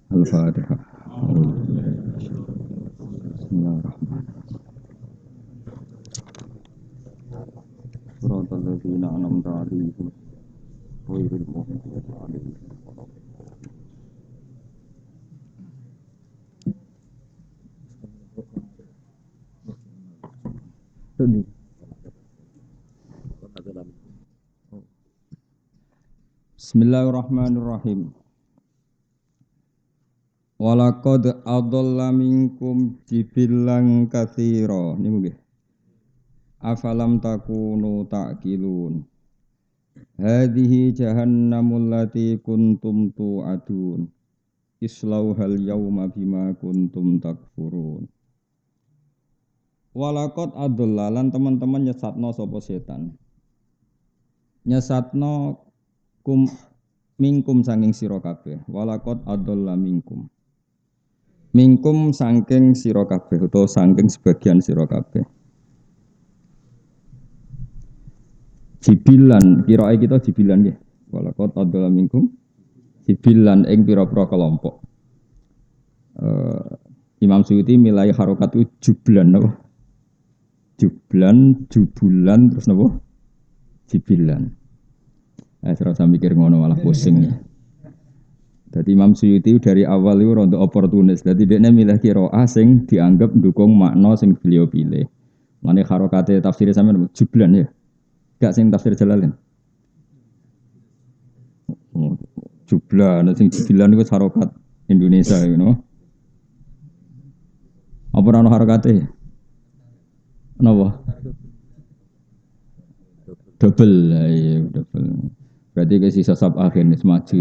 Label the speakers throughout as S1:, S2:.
S1: Al-Fatihah. Bismillahirrahmanirrahim. Shiratal ladzina an'amta 'alaihim ghairil maghdubi 'alaihim waladdallin. Sedih. Bismillahirrahmanirrahim. Walaqad adalla minkum jibillan katsira. Niku nggih. Afalam takunu ta'qilun. Hadhihi jahannamul lati kuntum tu'adun. Islauhal yawma bima kuntum takfurun. Walaqad adalla lan teman-teman nyesatno sapa setan. Nyesatno minkum sanging sira kabeh. Walaqad adalla minkum. Minkum sangking sira kabeh utawa sangking sebagian sira kabeh. Jibilan, kirae kita jibilan nggih. Walaqad adalla minkum jibilan ing pira-pira kelompok. Imam Suyuti milai harokat itu jublan napa? Jublan, jubulan terus napa? Jibilan. Serasa mikir ngono malah pusing ya. Jadi Imam Suyuti dari awal itu rontok oportunis. Jadi dia milih qiraah sing dianggap mendukung makna sing beliau pilih. Mane harokate tafsir sampean jublan ya. Gak sing tafsir Jalalain. Jublan sing jibilan iku harokat Indonesia you know. Apa ana harokate? Napa? Double, ya double. Berarti ke sisa sab akhir nih maju.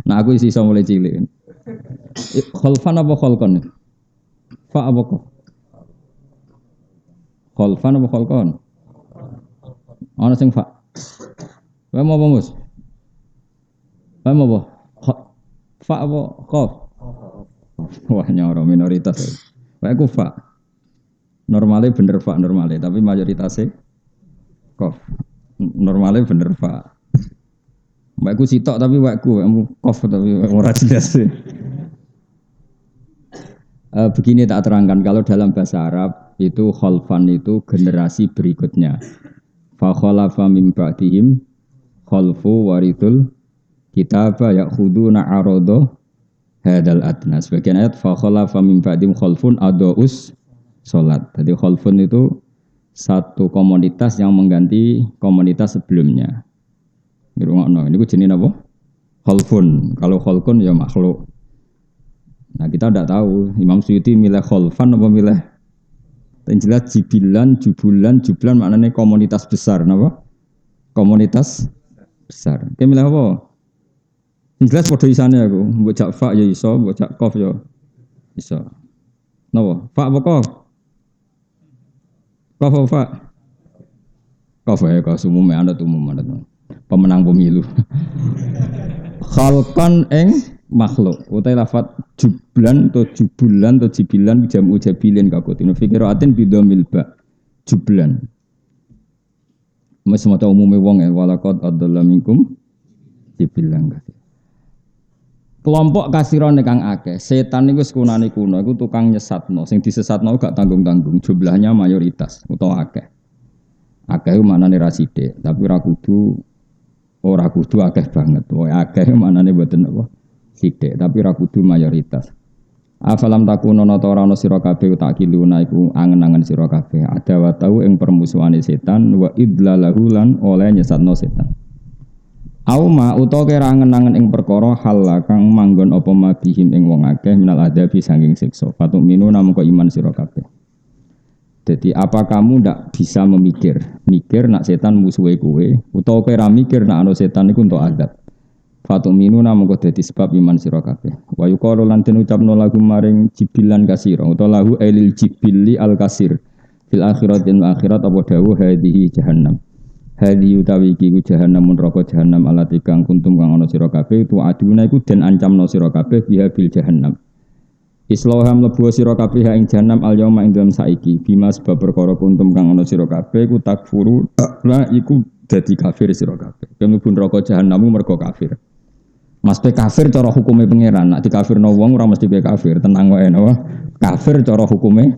S1: Nah aku sisa mulai cilik. Khalfan apa khalqan? Fa apa kok? Khalfan apa khalqan? Ana sing fa. Wae mau apa, Mus? Wae mau apa? Fa apa qaf? Wah nyoro minoritas. Wae ku fa. Normalnya bener fa normalnya, tapi mayoritasnya qaf. Normalnya bener fa. Mbakku sitok tapi wakku qaf tapi ora jelas. Begini tak terangkan kalau dalam bahasa Arab itu khalfan itu generasi berikutnya. Fa khalafa min ba'dihim khalfu warithul kitaba ya'khuduna 'arada hadal adna. Sebagian ayat fa khalafa min ba'dihim khalfun adaus salat. Jadi khalfun itu satu komunitas yang mengganti komunitas sebelumnya. Ngrungokno, niku jenenge apa? Khalfun. Kalau khalqun ya makhluk. Nah, kita tidak tahu Imam Suyuti milih khalfan apa milih. Yang jelas jibilan, jublan maknanya komunitas besar, napa? Komunitas besar. Kayak milih apa? Yang jelas padha isane aku, mbok jak fa ya iso, mbok jak qaf ya iso. Napa? Fa apa qaf? Qaf apa fa? Qaf ya qaf umum ana umum ana. Pemenang pemilu. Khalqan ing makhluk utai lafat jublan atau jubulan atau jibilan jamu jabilin kakutin fikiratin bidomil ba jublan mas mata umumnya wong ya walaqad adalla minkum jibilan kelompok kasiron kang akeh setan niku sekunane kuno iku tukang nyesatno sing disesatno gak tanggung-tanggung jumlahnya mayoritas utawa akeh manane ra sithik tapi ora kudu akeh banget wae akeh manane mboten apa sithik tapi ra kudu mayoritas. Afalam takunono ta ora ana sira kabeh tak kiluna iku angen-angen sira kabeh ada wa tau ing permusuhane setan wa idlalahu lan oleh nyesatno setan. Auma utawa kira angen-angen ing perkara hal kang manggon apa mabihim ing wong akeh minal adabi saking siksa. Fatuk minu namung iman sira kabeh. Jadi apa kamu ndak bisa mikir nak setan musuhe kowe utawa kira mikir nak ana setan iku entuk adab. Fatuk minu namung dadi sebab iman sira kabeh. Wa yuqalu lan den ucapno lagu maring jibilan kasira utawa lahu ailil jibili al kasir. Fil akhiratin akhirat apa dawuh hadhihi jahannam. Hadhi utawi iki ku jahannam neraka jahannam alati kang kuntum kang ana sira kabeh tu aduna iku den ancamno sira kabeh biha bil jahannam. Islaham mlebu sira kabeh ing jahannam al yauma ing dalem saiki bima sebab perkara kuntum kang ana sira kabeh ku takfuru la iku dadi kafir sira kabeh. Kemlebu neraka jahannam mergo kafir. Mesti kafir cara hukumnya pangeran. Nak dikafirno wong ora mesti be kafir, tenang wae napa. Kafir cara hukumnya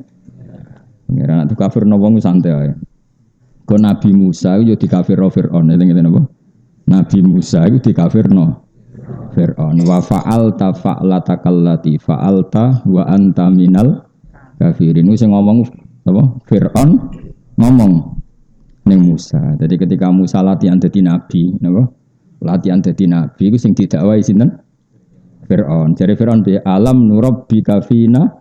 S1: pangeran. Nak dikafirno wong santai ae. Kok Nabi Musa yo dikafirno Firaun, eling-eling napa? Nabi Musa itu dikafirno Fir'aun wa fa'alta fa'latakallati fa'alta wa anta minal kafirin. Sing ngomong apa? Fir'aun ngomong ning Musa. Jadi ketika Musa latihan dadi nabi, napa? Latihan dadi nabi iku sing didakwahi sinten? Fir'aun. Jare Fir'aun bi alam nurabbika fina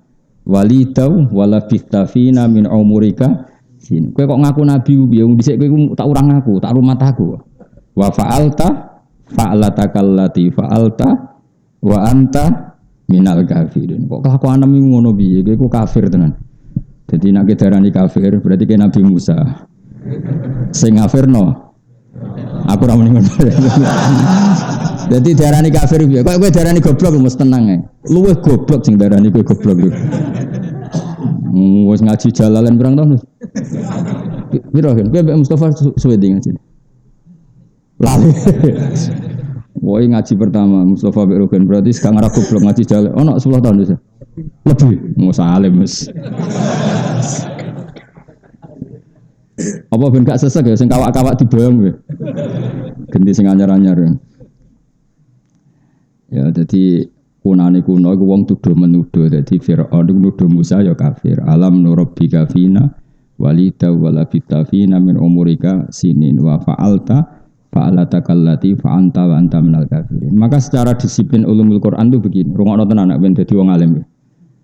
S1: walidau wala bistafina min umurika sin. Kowe kok ngaku nabi piye? Dhisik kowe tak urang aku, tak rumat aku. Wa fa'alta fa'latakallati fa'alta wa anta minal kafirin. Kok kelakuan nemu ngono piye? Kowe kafir tenan. Jadi nek darani kafir berarti ke Nabi Musa. Sing kafirno. Aku ora muni ngono. Jadi darani kafir piye? Kok kowe darani goblok mesti tenang ae. Luwih goblok sing darani kowe goblok. Wis ngaji jalalan berang tahun. Piro kan? Kowe Mbak Mustafa suwe ngaji. Lali. Woi ngaji pertama Mustafa Berogen berarti sekarang aku belum ngaji jalan. Oh no 10 tahun desa. Lebih mau salim mas. Apa ben gak sesek ya? Sing kawak-kawak dibayang gue. Ganti sing anyar-anyar. Ya jadi kunane kuno iku wong tuduh menuduh. Jadi Fir'aun iku nuduh Musa ya kafir. Alam nurabbika fina walida wala bitafina min umurika sinin wa fa'alta fa'alatakallati fa'anta wa anta minal kafirin. Maka secara disiplin ulumul Quran itu begini. Rungokno tenan nek ben dadi wong alim.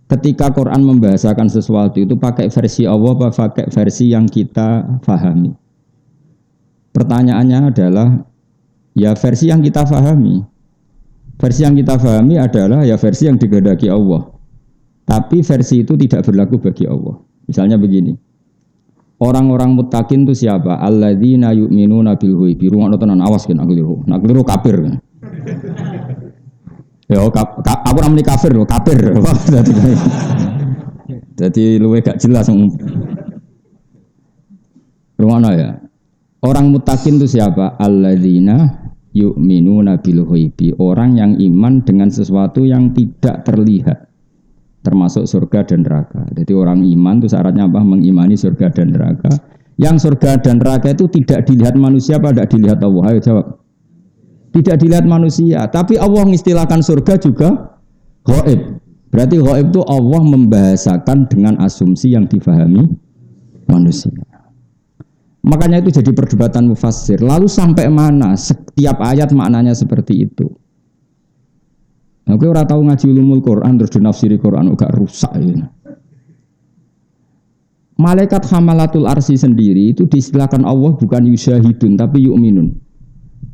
S1: Ketika Quran membahasakan sesuatu itu pakai versi Allah apa pakai versi yang kita fahami? Pertanyaannya adalah ya versi yang kita fahami. Versi yang kita fahami adalah ya versi yang dikehendaki Allah. Tapi versi itu tidak berlaku bagi Allah. Misalnya begini. Orang-orang muttaqin itu siapa? Alladzina yu'minuna bil ghaibi. Rungokno tenan awas kan aku keliru. Nak keliru kafir. Ya aku ora muni kafir lho, kafir. Jadi luwe gak jelas. Rungokno ya. Orang muttaqin itu siapa? Alladzina yu'minuna bil ghaibi. Orang yang iman dengan sesuatu yang tidak terlihat. Termasuk surga dan neraka. Jadi orang iman itu syaratnya apa? Mengimani surga dan neraka. Yang surga dan neraka itu tidak dilihat manusia apa tidak dilihat Allah? Ayo jawab. Tidak dilihat manusia. Tapi Allah mengistilahkan surga juga ghaib. Berarti ghaib itu Allah membahasakan dengan asumsi yang difahami manusia. Makanya itu jadi perdebatan mufassir. Lalu sampai mana setiap ayat maknanya seperti itu? Nah, kowe ora tau ngaji ulumul Quran terus dinafsiri Quran gak rusak ya. Malaikat hamalatul arsy sendiri itu diistilahkan Allah bukan yusyahidun tapi yu'minun.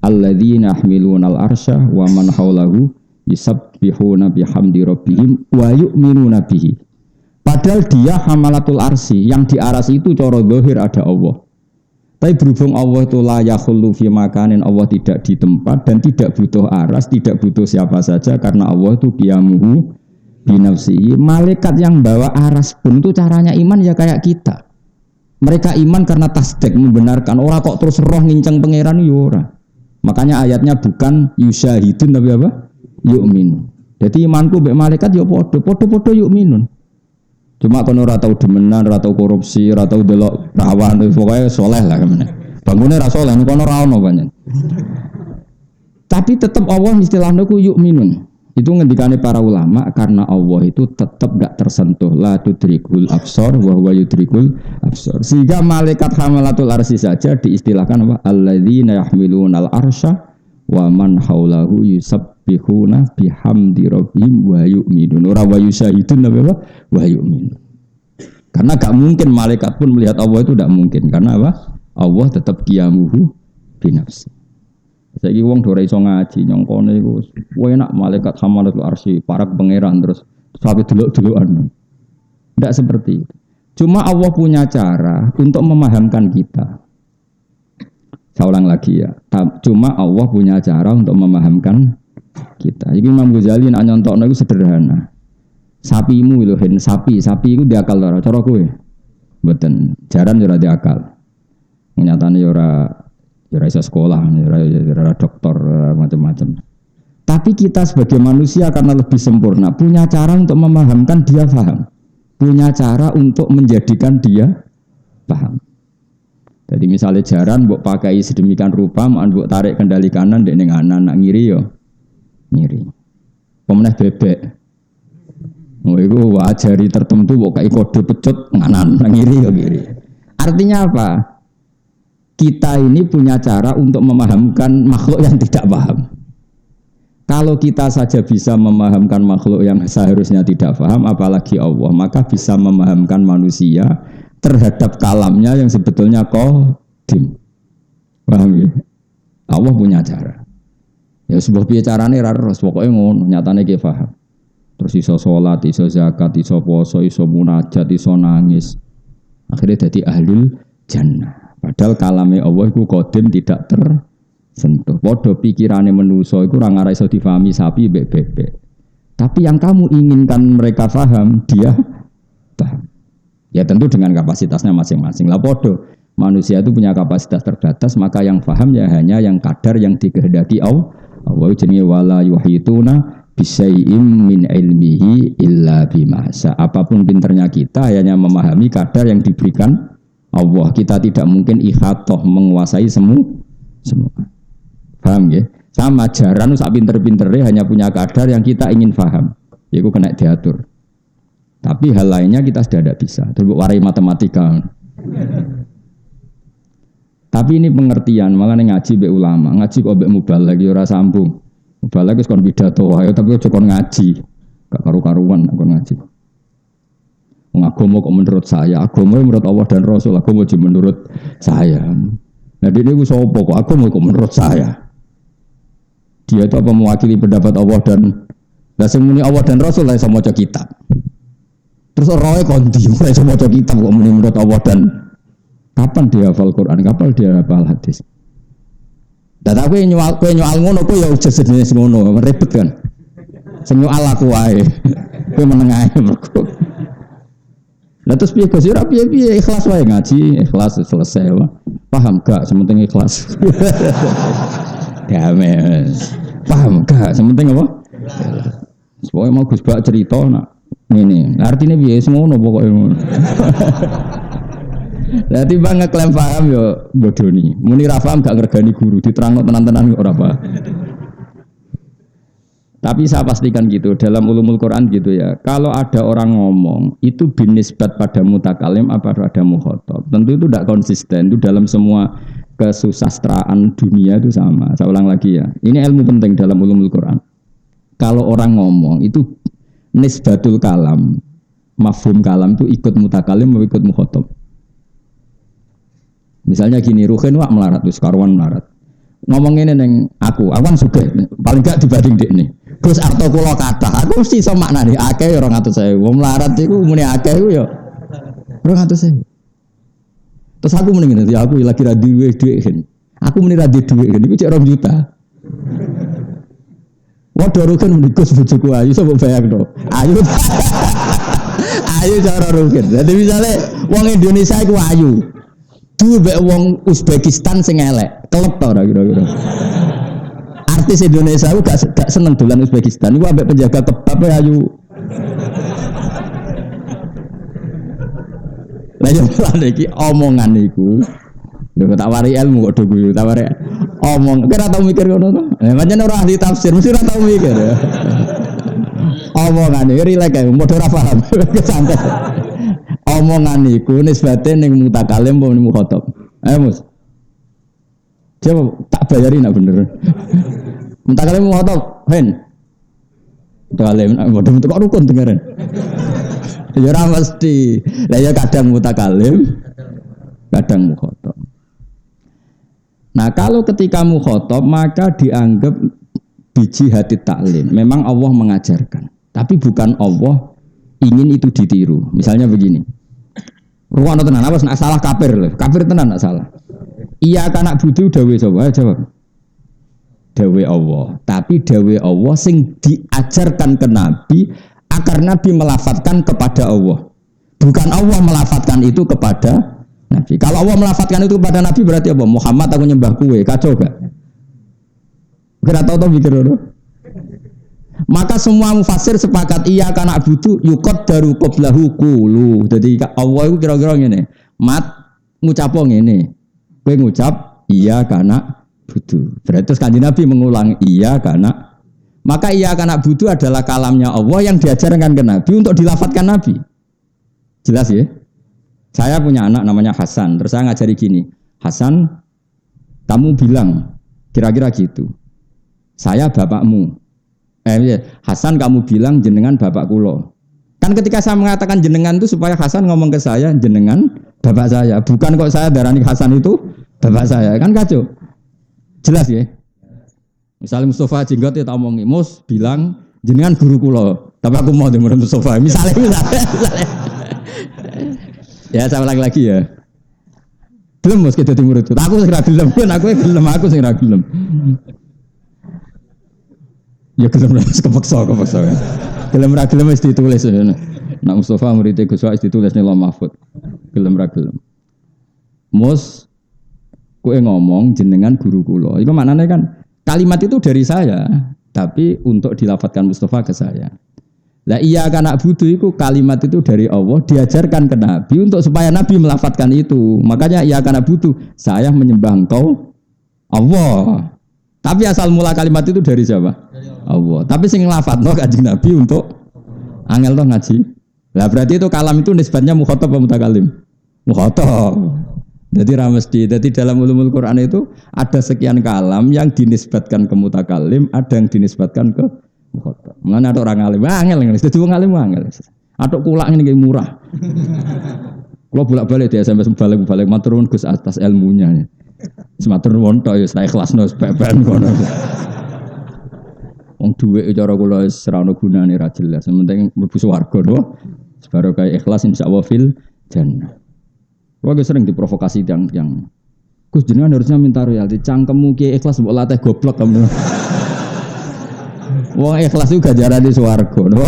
S1: Alladzina yahmilunal arsya wa man haulahu yusabbihuna bihamdi rabbihim wa yu'minuna bihi. Padahal dia hamalatul arsy, yang di arsy itu cara zahir ada Allah. Tapi berhubung Allah itu la yakhullu fi makanin, Allah tidak di tempat dan tidak butuh aras, tidak butuh siapa saja karena Allah itu qiyamuhu binafsihi. Malaikat yang bawa aras pun itu caranya iman ya kayak kita. Mereka iman karena tasdik membenarkan. Orang kok terus roh nginceng pangeran ya ora. Makanya ayatnya bukan yusyahidun tapi apa? Yu'min. Jadi imanku mbek malaikat ya padha-padha yu'minun. Cuma kono ora tau demenan, ora tau korupsi, ora tau delok rawan, pokoke saleh lah kemene. Bangune ra saleh, kono ra ono banyak. Tapi tetap Allah istilahnya ku yu'minun. Itu ngendikane para ulama karena Allah itu tetap gak tersentuh. La tudrikul absar wa huwa yudrikul absar. Sehingga malaikat hamalatul arsy saja diistilahkan apa? Alladzina yahmilunal arsya wa man haulahu yusabbihuna bihamdi rabbihim wa yu'minun. Ora wa yusyahidun apa? Wa yu'minun. Karena gak mungkin malaikat pun melihat Allah itu tidak mungkin. Karena apa? Allah tetap qiyamuhu binafsi. Saiki wong ora iso ngaji nyongkone iku enak malaikat hamalatul arsy para pangeran terus sampai delok-delokan. Tidak seperti itu. Cuma Allah punya cara untuk memahamkan kita. Saya ulang lagi ya. Cuma Allah punya cara untuk memahamkan kita. Iki Imam Ghazali nak nyontokno iku sederhana. Sapimu lho hen sapi iku diakal ora cara kowe. Mboten, jaran ora diakal. Nyatane ora iso sekolah, ora dokter macam-macam. Tapi kita sebagai manusia karena lebih sempurna, punya cara untuk memahamkan dia paham. Punya cara untuk menjadikan dia paham. Jadi misalnya jaran mbok pakai sedemikian rupa, mbok tarik kendali kanan dek ning kanan, nak ngiri yo ngiri. Pemenah bebek. Oh iku wajari tertentu mbok kai kode pecut kanan, nak ngiri yo ngiri. Artinya apa? Kita ini punya cara untuk memahamkan makhluk yang tidak paham. Kalau kita saja bisa memahamkan makhluk yang seharusnya tidak paham, apalagi Allah, maka bisa memahamkan manusia terhadap kalamnya yang sebetulnya qadim. Paham ya? Allah punya cara. Ya sebuah bicarane ra terus pokoke ngono, nyatane ki paham. Terus iso salat, iso zakat, iso poso, iso munajat, iso nangis. Akhirnya jadi ahlul jannah. Padahal kalame Allah iku qadim tidak tersentuh. Padha pikirane manusa iku ora ngara iso difahami sapi mbek bebek. Tapi yang kamu inginkan mereka paham, dia paham. Ya tentu dengan kapasitasnya masing-masing. Lah podo manusia itu punya kapasitas terbatas, maka yang paham ya hanya yang kadar yang dikehendaki Allah. Allah jenenge wala yuhituna bisyai'im min ilmihi illa bima sa. Apapun pinternya kita hanya memahami kadar yang diberikan Allah. Kita tidak mungkin ihatah menguasai semua. Paham ya? Sama jaran sak pinter-pintere hanya punya kadar yang kita ingin paham. Yaitu kena diatur. Tapi hal lainnya kita sudah tidak bisa. Terus warai matematika. Tapi ini pengertian, makanya ngaji be ulama, ngaji kok be mubaligh lagi ora sambung. Mubaligh wis kon pidato wae, tapi ojo kon ngaji. Gak karu-karuan kon ngaji. Wong agama kok menurut saya, agama menurut Allah dan Rasul, agama cuma menurut saya. Nah dia itu sapa kok agama kok menurut saya. Dia itu apa mewakili pendapat Allah dan sing muni Allah dan Rasul lah iso maca kitab. Terus roe kondi, ora iso maca kitab kok muni menurut Allah dan kapan dia hafal Quran, kapan dia hafal hadis. Dan aku nyual ngono kok ya jenis ngono, ribet kan. Sing nyual aku wae. Kowe meneng ae mergo. Lah terus piye Gus? Ora piye-piye, ikhlas wae ngaji, ikhlas selesai. Paham gak? Sementing ikhlas. Damai. Paham gak? Sementing apa? Sepoke mau Gus Bak cerita nak ngene. Artine piye semono pokoke ngono. Lah timbang ngeklaim paham yo bodoni. Muni ra paham gak ngergani guru, diterangno tenan-tenan ora apa. Tapi saya pastikan gitu, dalam ulumul Quran gitu ya. Kalau ada orang ngomong, itu binisbat pada mutakalim apa pada mukhatab. Tentu itu tidak konsisten, itu dalam semua kesusastraan dunia itu sama. Saya ulang lagi ya, ini ilmu penting dalam ulumul Quran. Kalau orang ngomong, itu nisbatul kalam, mafhum kalam itu ikut mutakalim atau ikut mukhatab. Misalnya gini, Ruhin wak melarat, terus karuan melarat. Ngomong ini neng aku kan suka, paling gak dibanding dek nih. Terus arto kula kata, aku mesti iso maknani akeh 200.000. Wong melarat iku muni akeh iku ya 200.000. Terus aku muni ngene, ya aku lagi ra duwe dhuwit. Aku muni ra duwe dhuwit iku cek 2 juta. Waduh Rukin muni Gus bojoku ayu sapa bayang to. Ayu. Ayu cara Rukin. Jadi misalnya wong Indonesia iku ayu. Duwe mbek wong Uzbekistan sing elek, kelep ta ora kira-kira. Artis Indonesia aku gak seneng dolan Uzbekistan. Iku ambek penjaga kebab ayu. Lah yo lan iki omongan iku. Lho tak wari ilmu kok do guyu, tak wari omong. Kira tau mikir ngono to? Pancen ora ahli tafsir, mesti ora tau mikir. Omongan iki rilek ae, padha ora paham. Santai. Omongan iku nisbate ning mutakalim apa ning mukhatab. Ayo Mus. Coba tak bayarin nak bener. Mutakalim mukhatab, hen. Mutakalim bodoh kok rukun dengeran. Ya ora mesti. Lah ya kadang mutakalim, kadang mukhatab. Nah, kalau ketika mukhatab maka dianggap biji hati taklim. Memang Allah mengajarkan, tapi bukan Allah ingin itu ditiru. Misalnya begini. Ruang tenan apa nak salah kafir lho. Kafir tenan nak salah. Iya kanak budi dawe sapa? Jawab. Dawe Allah. Tapi dawe Allah sing diajarkan ke Nabi agar Nabi melafatkan kepada Allah. Bukan Allah melafatkan itu kepada Nabi. Kalau Allah melafatkan itu kepada Nabi berarti apa? Muhammad aku nyembah kue, kacau gak? Kira tahu mikir dulu. Maka semua mufassir sepakat iya kana butuh yukot daru qoblahu qulu. Jadi Allah itu kira-kira ngene. Mat ngucapo ngene. Kowe ngucap iya kana butuh. Berarti terus Kanjeng Nabi mengulang iya kana. Maka iya kana butuh adalah kalamnya Allah yang diajarkan ke Nabi untuk dilafadzkan Nabi. Jelas ya? Saya punya anak namanya Hasan. Terus saya ngajari gini. Hasan, kamu bilang kira-kira gitu. Saya bapakmu. Hasan kamu bilang jenengan bapak kulo. Kan ketika saya mengatakan jenengan itu supaya Hasan ngomong ke saya jenengan bapak saya. Bukan kok saya darani Hasan itu bapak saya. Kan kacau. Jelas ya? Misalnya Mustafa Jenggot ya tak omongi. Mus bilang jenengan guru kulo. Tapi aku mau dengar Mustafa. Misalnya. Ya saya ulang lagi ya. Belum mus kita timur itu. Aku sing ra gelem, aku sing ra gelem. Ya gelem kepeksa. Gelem ra gelem wis ditulis. Nak Mustafa murid Gus Wais ditulis ning Lauh Mahfud. Gelem ra gelem. Mus kowe ngomong jenengan guru kula. Iku maknane kan kalimat itu dari saya, tapi untuk dilafadzkan Mustafa ke saya. Lah iya kan nak butuh itu kalimat itu dari Allah diajarkan ke Nabi untuk supaya Nabi melafadzkan itu. Makanya iya kan nak butuh saya menyembah engkau Allah. Tapi asal mula kalimat itu dari siapa? Allah. Tapi sing nglafadzno Kanjeng Nabi untuk angel to ngaji. Lah berarti itu kalam itu nisbatnya mukhatab atau mutakalim? Mukhatab. Jadi ramesti. Jadi dalam ulumul Quran itu ada sekian kalam yang dinisbatkan ke mutakalim, ada yang dinisbatkan ke mukhatab. Mana ada orang alim, angel ngene. Dadi wong alim angel. Atok kulak ngene iki murah. Kalau bolak-balik dia sampai balik matur nuwun Gus atas ilmunya. Sematur nuwun tok ya saya ikhlasno pepen kono. Wong dhuwit cara kula wis ora ono gunane ra jelas. Penting mlebu swarga to. Sebaro kaya ikhlas insyaallah fil jannah. Kula sering diprovokasi yang Gus jenengan harusnya minta royalti. Cangkemmu ki ikhlas mbok latih goblok kamu. Wong ikhlas itu ganjaran di swarga, no?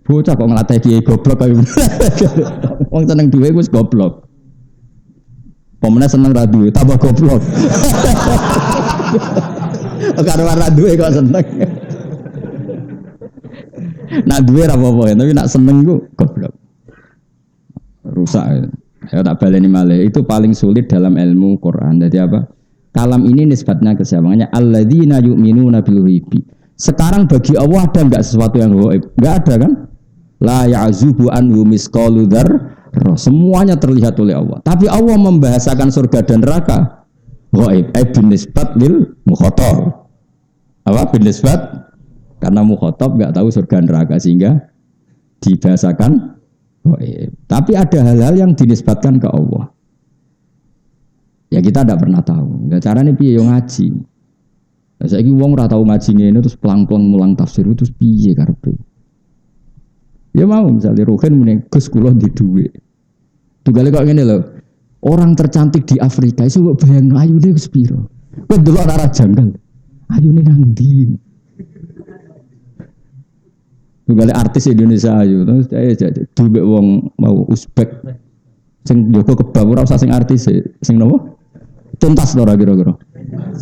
S1: Bocah kok nglatih kiai goblok kaya. Wong seneng duwe wis goblok. Pemene seneng ra duwe, tambah goblok. Karo ora duwe kok seneng. Nak duwe ra apa-apa, tapi nak seneng ku goblok. Rusak. Ya tak baleni malih. Itu paling sulit dalam ilmu Quran. Jadi apa? Kalam ini nisbatnya ke siapa? Makanya alladzina yu'minuna bil ghaibi. Sekarang bagi Allah ada enggak sesuatu yang gaib? Enggak ada kan? La ya'zubu anhu misqalu dzarrah. Semuanya terlihat oleh Allah. Tapi Allah membahasakan surga dan neraka gaib. Bin nisbat lil mukhatab. Apa bin nisbat? Karena mukhatab enggak tahu surga neraka sehingga dibahasakan gaib. Tapi ada hal-hal yang dinisbatkan ke Allah. Ya kita tidak pernah tahu. Ya caranya piye yo ngaji. Lah saiki wong ora tau ngaji ngene terus pelang-pelang mulang tafsir terus piye karepe. Ya mau misalnya Ruhin muni Gus kula di dhuwit. Tugale kok ngene lho. Orang tercantik di Afrika iso mbok bayangno ayune wis piro. Kowe delok ora janggal. Ayune nang ndi? Tugale artis Indonesia ayu terus dhuwit wong mau Uzbek sing Joko kebab ora usah sing artis sing nopo? Tuntas ora kira-kira.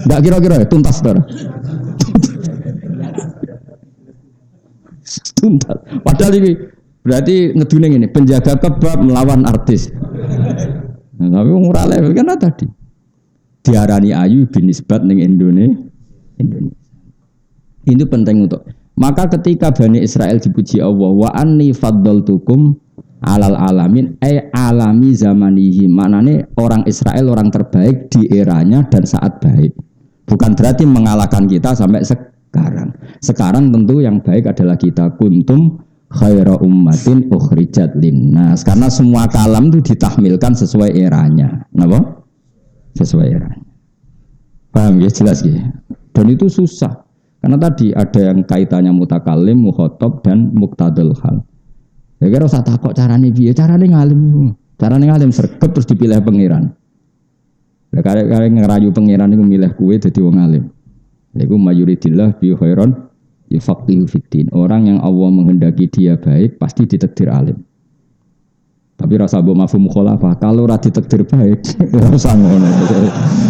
S1: Enggak kira-kira ya tuntas ora. Tuntas. Padahal ini berarti ngedune ngene, penjaga kebab melawan artis. Nah, tapi ora level kan tadi. Diarani ayu binisbat ning Indonesia. Itu penting untuk. Maka ketika Bani Israel dipuji Allah, wa anni faddaltukum alal alamin alami zamanihi. Maknanya orang Israel orang terbaik di eranya dan saat baik. Bukan berarti mengalahkan kita sampai sekarang. Sekarang tentu yang baik adalah kita kuntum khaira ummatin ukhrijat linnas. Karena semua kalam itu ditahmilkan sesuai eranya. Kenapa? Sesuai eranya. Paham ya? Jelas ya? Dan itu susah. Karena tadi ada yang kaitannya mutakalim, mukhatab dan muqtadul hal. Ya kira usah takok carane piye? Carane ngalim. Carane ngalim sregep terus dipilih pangeran. Lah kare-kare ngerayu pangeran iku milih kowe dadi wong alim. Lha iku mayuridillah bi khairon yafaqihu fiddin. Orang yang Allah menghendaki dia baik pasti ditakdir alim. Tapi rasa mbok mafhum mukhalafah kalau ora ditakdir baik ora usah ngono.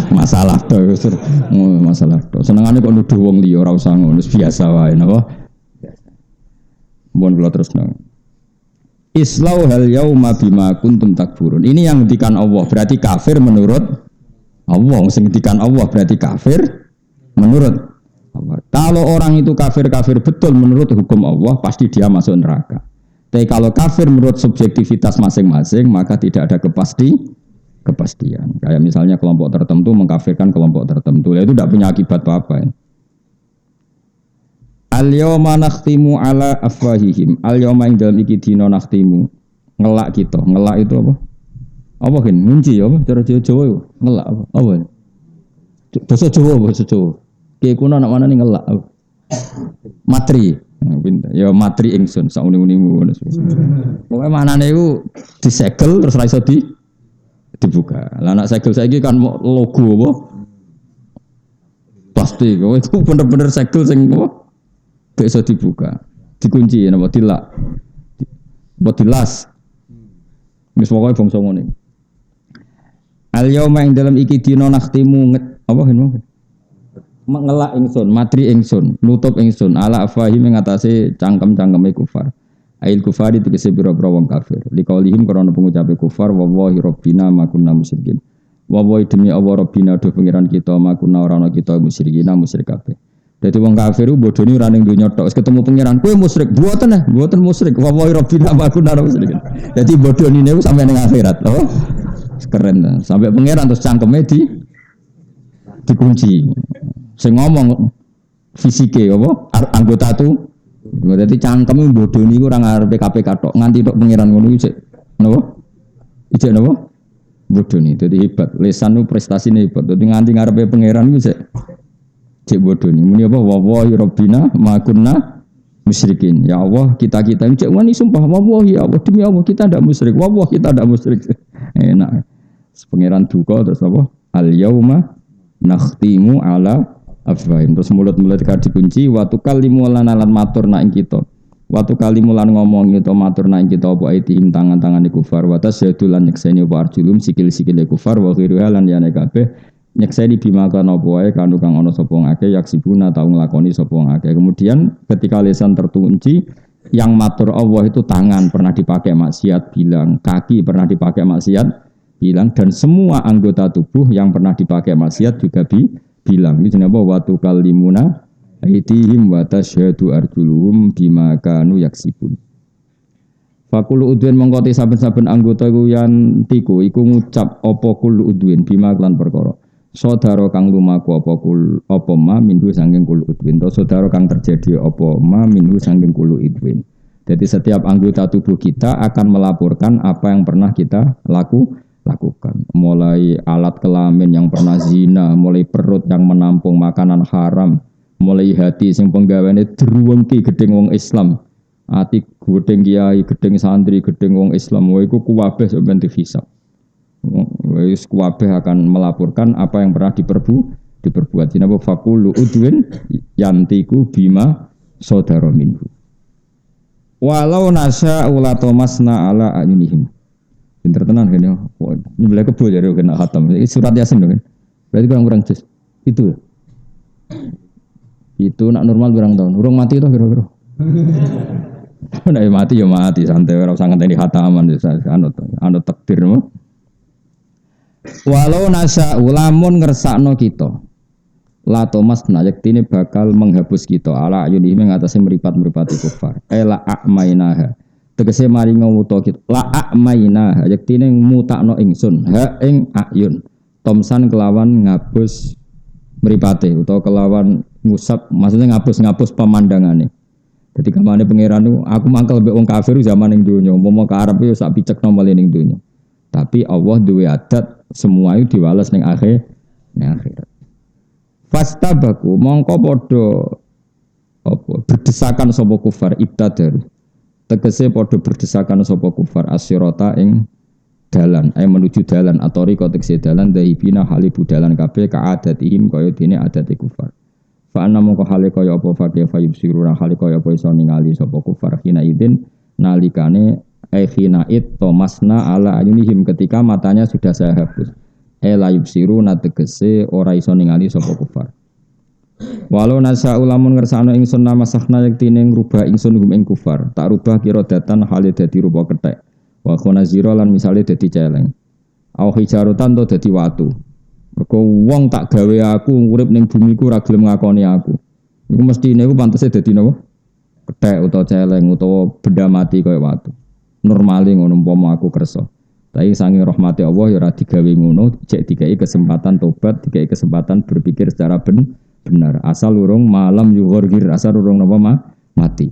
S1: Masalah to masalah to. Senengane kok nuduh wong liya ora usah ngono biasa wae napa. Mohon kula terusno. Islau hal yauma bima kuntum takfurun. Ini yang ngendikan Allah berarti kafir menurut Allah. Sing ngendikan Allah berarti kafir menurut Allah. Kalau orang itu kafir betul menurut hukum Allah pasti dia masuk neraka. Tapi kalau kafir menurut subjektivitas masing-masing maka tidak ada kepastian. Kayak misalnya kelompok tertentu mengkafirkan kelompok tertentu, itu tidak punya akibat apa-apa. Ya. Al-yawma nakhtimu ala afwahihim. Al-yawma ing dalem iki dina nakhtimu. Ngelak kita. Ngelak itu apa? Apa kan? Ngunci apa? Cara Jawa itu. Ngelak apa? Apa? Bahasa Jawa. Kayak kuno nak mana nih ngelak. Matri. Ya matri ingsun sak uni-unimu ngono. Pokoke manane iku disegel terus ra iso dibuka. Lah nek segel saiki kan logo apa? Pasti kowe itu bener-bener segel sing apa? Iso dibuka. Dikunci napa dilak. Mbok dilas. Wis pokoke bangsa ngene. Al yauma ing dalem iki dina nakhtimu apa kan? Mengelak ingsun, matri ingsun, nutup ingsun ala afahim mengatasi cangkem-cangkeme kufar. Ail kufar itu kese pira-pira wong kafir. Liqaulihim karena pengucape kufar wallahi rabbina ma kunna musyrikin. Wallahi demi Allah rabbina do pangeran kita ma kunna ora ana kita musyrikina musyrik kabeh. Dadi wong kafir ku bodoni ora ning donya tok. Wis ketemu pangeran, kowe musyrik. Mboten musyrik. Wallahi rabbina ma kunna musyrikin. Dadi bodoni niku sampe ning akhirat. Oh. Keren. Sampai pangeran terus cangkeme dikunci. Sing ngomong fisike apa anggota tu berarti cangkeme bodoni ku ora ngarepe KPK tok nganti tok pangeran ngono iki napa ijek napa bodoni dadi hebat lesan ku prestasine hebat dadi nganti ngarepe pangeran ku cek bodoni muni apa wallahi rabbina ma kunna musyrikin ya Allah kita-kita cek wani sumpah wallahi ya Allah demi Allah kita ndak musyrik wallahi kita ndak musyrik enak pangeran duka terus apa al yauma nakhtimu ala afwahim terus mulut-mulut dikunci watu kalimu lan matur nak ing kita watu kalimu lan ngomong kita matur nak ing kita apa aitihim tangan-tangane kufar wa tasyadu lan nyekseni apa arjulum sikil-sikile kufar wa ghiru lan yane kabeh nyekseni bima kana apa wae kanu kang ana sapa ngake yaksibuna tau nglakoni sapa ngake kemudian ketika lisan terkunci yang matur Allah itu tangan pernah dipakai maksiat bilang kaki pernah dipakai maksiat bilang dan semua anggota tubuh yang pernah dipakai maksiat juga bilang ini jenenge apa watu kalimuna aitihim wa tasyhadu arjuluhum bima kanu yaksibun. Fakulu udwin mongko saben-saben anggota iku yan tiku iku ngucap apa kul udwin bima lan perkara. Saudara kang lumaku apa ma minhu sanging kul udwin. To saudara kang terjadi apa ma minhu sanging kul udwin. Jadi setiap anggota tubuh kita akan melaporkan apa yang pernah kita lakukan. Mulai alat kelamin yang pernah zina, mulai perut yang menampung makanan haram, mulai hati sing penggaweane druwengki gedeng wong Islam, ati gedeng kiai, gedeng santri, gedeng wong Islam, iku kuwabeh sampeyan dihisab. Wis kuwabeh akan melaporkan apa yang pernah diperbuat. Jinapa fakulu udwin yantiku bima saudara minhu. Walau nasa ulatomasna ala ayunihim. Pinter tenan kan ya. Nyebelah kebo jadi kena khatam. Surat Yasin dong kan. Berarti kurang jus. Itu ya. Itu nak normal berang tahun. Urung mati itu kira-kira. Nah mati ya mati santai ora usah ngenteni khataman anut takdir mah. Walau nasa ulamun ngersakno kita. La Thomas nayaktine bakal menghapus kita ala ayuni mengatasi meripat-meripati kufar. Ela a'mainaha. Tegese mari ngawuta kita la a'maina yaktine mutakno ingsun ha ing ayun tomsan kelawan ngapus mripate utawa kelawan ngusap maksudnya ngapus pemandangane dadi kamane pangeran aku mangkel mbek wong kafir zaman ning donya umpama ke Arab yo sak picekno male ning donya tapi Allah duwe adat semua itu diwales ning akhirat fastabaku mongko padha apa berdesakan sapa kufar ibtadaru tegese padha berdesakan sapa kufar asyirata ing dalan menuju dalan atau riko tegese dalan dahibina halibu dalan kabeh kaadatihim kaya dene adate kufar fa ana mongko hale kaya apa fa kaya yubsiruna hale kaya apa iso ningali sapa kufar hina idin nalikane khina tomasna ala ayunihim ketika matanya sudah saya hapus la yubsiru nategese ora iso ningali sapa kufar walau nasa ulamun ngersano ingsun namasahna yektine ngrubah ingsun hum ing kufar tak rubah kira datan hale dadi rupa kethek wa khonazira lan misale dadi celeng au hijarotan to dadi watu mergo wong tak gawe aku urip ning bumi ku ora gelem ngakoni aku iku mestine iku pantese dadi napa kethek utawa celeng utawa benda mati kaya watu normale ngono umpama aku kersa tapi saking rahmati Allah ya ora digawe ngono cek dikai kesempatan tobat dikai kesempatan berpikir secara benar asal urung malam yughir asal urung napa mati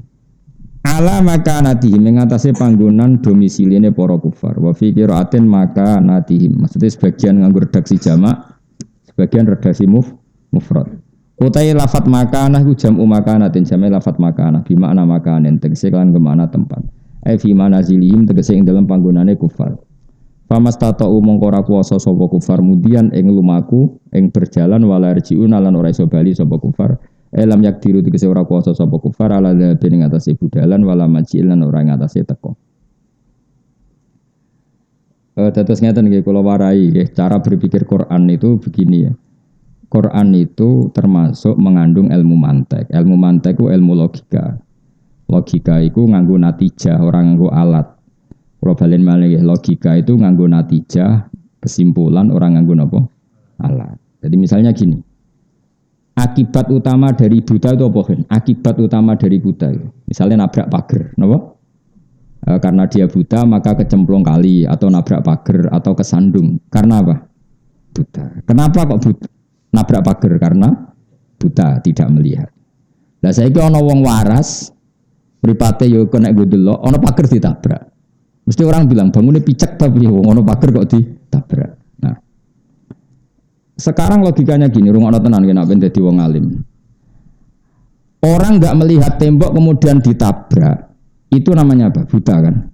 S1: ala makanatihim ing atase panggonan domisiline para kufar wa fi qiraatin makanatihim maksudnya sebagian nganggo redaksi jamak sebagian redaksi mufrad utai lafat makanah ku jam'u makanatin jam'e lafat makanah bi makna makanen tegese lan kemana tempat ai fi manazilihim tegese ing dalam panggonane kufar Pamastata'u mongko ora kuwasa sapa kufar mudian ing lumaku ing berjalan wala rjiun lan ora iso bali sapa kufar lam yakdiru tegese ora kuwasa sapa kufar ala dhabi ing atase budalan wala majil lan ora ing atase teko. Dados ngeten nggih kula warai nggih cara berpikir Quran itu begini ya. Quran itu termasuk mengandung ilmu mantek. Ilmu mantek itu ilmu logika. Logika itu nganggo natijah, ora nganggo alat. Kalau balen malih logika itu nganggo natijah, kesimpulan orang nganggo napa? Alat. Jadi misalnya gini. Akibat utama dari buta itu apa kan? Akibat utama dari buta itu. Misalnya nabrak pagar, napa? Karena dia buta maka kecemplung kali atau nabrak pagar atau kesandung. Karena apa? Buta. Kenapa kok buta? Nabrak pagar karena buta, tidak melihat. Lah saiki ana wong waras, mripate yo kena nggo ana pagar ditabrak. Mesti orang bilang bangunnya picek tapi ngono pager kok ditabrak. Nah, sekarang logikanya gini, rungokno tenan nek ben dadi wong alim. Orang enggak melihat tembok kemudian ditabrak, itu namanya apa? Buta kan?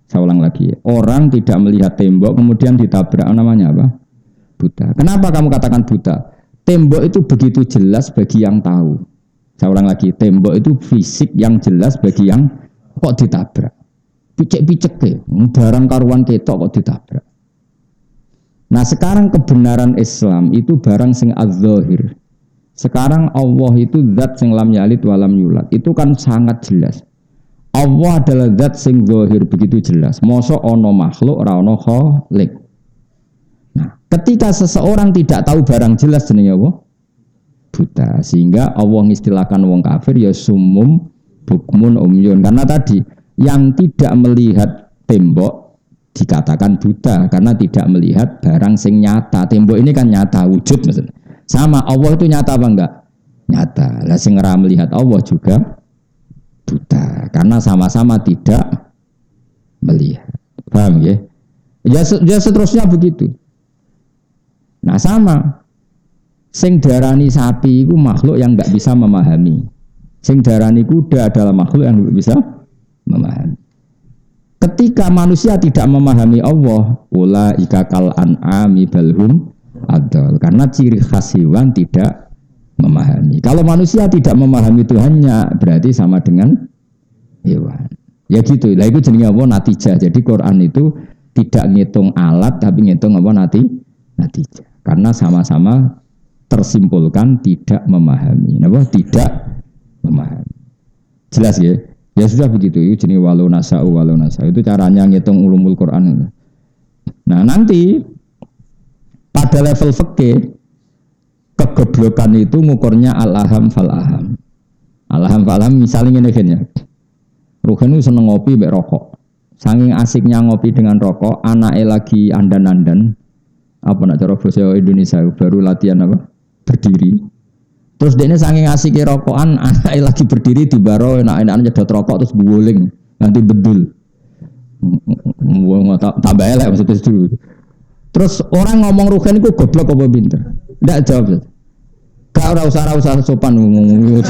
S1: Saya ulang lagi. Orang tidak melihat tembok kemudian ditabrak, namanya apa? Buta. Kenapa kamu katakan buta? Tembok itu begitu jelas bagi yang tahu. Saya ulang lagi, tembok itu fisik yang jelas bagi yang kok ditabrak. Picek-picek ke, barang karuan ketok kok ditabrak. Nah sekarang kebenaran Islam itu barang sing az-zahir. Sekarang Allah itu zat sing lam yalid walam yulad. Itu kan sangat jelas. Allah adalah zat sing zahir begitu jelas. Mosok ono makhluk ora ono khalik. Nah ketika seseorang tidak tahu barang jelas jenenge apa? Buta. Sehingga Allah ngistilahkan wong kafir ya sumum bukmun umyun. Karena tadi yang tidak melihat tembok dikatakan buta karena tidak melihat barang sing nyata. Tembok ini kan nyata wujud maksudnya. Sama Allah itu nyata apa enggak? Nyata. Lah sing ora melihat Allah juga buta karena sama-sama tidak melihat. Paham ya? Ya seterusnya begitu. Nah sama. Sing darani sapi itu makhluk yang enggak bisa memahami. Sing darani kuda adalah makhluk yang enggak bisa memahami. Ketika manusia tidak memahami Allah, ulaika kal an'ami balhum adall. Karena ciri khas hewan tidak memahami. Kalau manusia tidak memahami Tuhannya, berarti sama dengan hewan. Ya gitu. Lah itu jenenge apa? Natijah. Jadi Quran itu tidak ngitung alat tapi ngitung apa natijah. Karena sama-sama tersimpulkan tidak memahami. Napa? Tidak memahami. Jelas ya? Ya sudah begitu, itu jenis walau nasa'u. Itu caranya ngitung ulumul Quran. Nah nanti pada level fikih kegoblokan itu ngukurnya al-aham fal-aham. Al-aham fal-aham misalnya ini ya. Ruhen itu seneng ngopi mbek rokok. Saking asiknya ngopi dengan rokok, anaknya lagi andan-andan. Apa nak cara bahasa Indonesia baru latihan apa? Berdiri. Terus dia ini saking asik rokokan, anaknya lagi berdiri di baro, enak-enakan nyedot rokok terus guling, nanti bedul. Tambah elek maksudnya itu. Terus orang ngomong Ruhen itu goblok apa pinter? Tidak jawab. Gak usah sopan ngomong.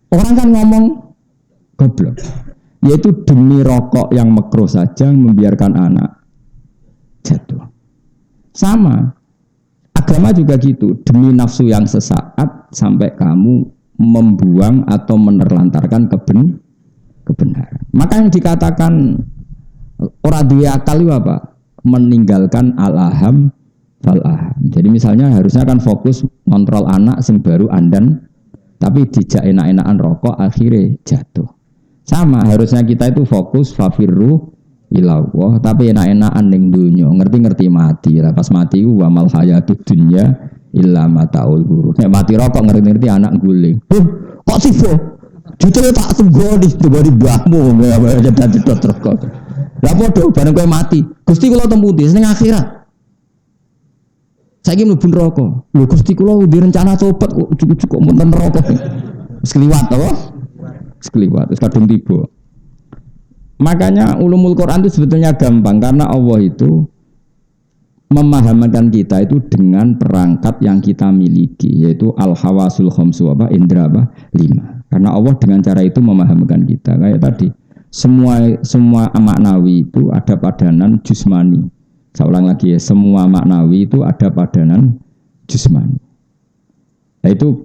S1: Orang kan ngomong goblok. Yaitu demi rokok yang makruh saja membiarkan anak jatuh. Sama. Agama juga gitu, demi nafsu yang sesaat sampai kamu membuang atau menerlantarkan kebenaran. Maka yang dikatakan orang duwe akal itu apa? Meninggalkan al-aham fal-aham. Jadi misalnya harusnya kan fokus kontrol anak sing baru andan, tapi dijak enak-enakan rokok akhirnya jatuh. Sama harusnya kita itu fokus fafirru ilallah, tapi enak-enakan ning dunya, ngerti-ngerti mati. Lah pas mati ku wa mal hayatud dunya illa mataul ghurur. Nek mati rokok ngerti-ngerti anak guling. Kok sifo? Jujur tak tunggoni mbahmu ya dadi rokok. Lah padha bareng kowe mati. Gusti kula temputi ning akhirat. Saiki mlebu neraka. Lho Gusti kula udah rencana tobat kok cukup menten neraka. Wis kliwat apa? Wis kliwat, wis kadung tiba. Makanya ulumul Quran itu sebetulnya gampang karena Allah itu memahamkan kita itu dengan perangkat yang kita miliki, yaitu al-hawasul khamsu apa indra apa 5. Karena Allah dengan cara itu memahamkan kita. Kayak tadi semua maknawi itu ada padanan jusmani. Saya ulang lagi ya, semua maknawi itu ada padanan jusmani. Nah itu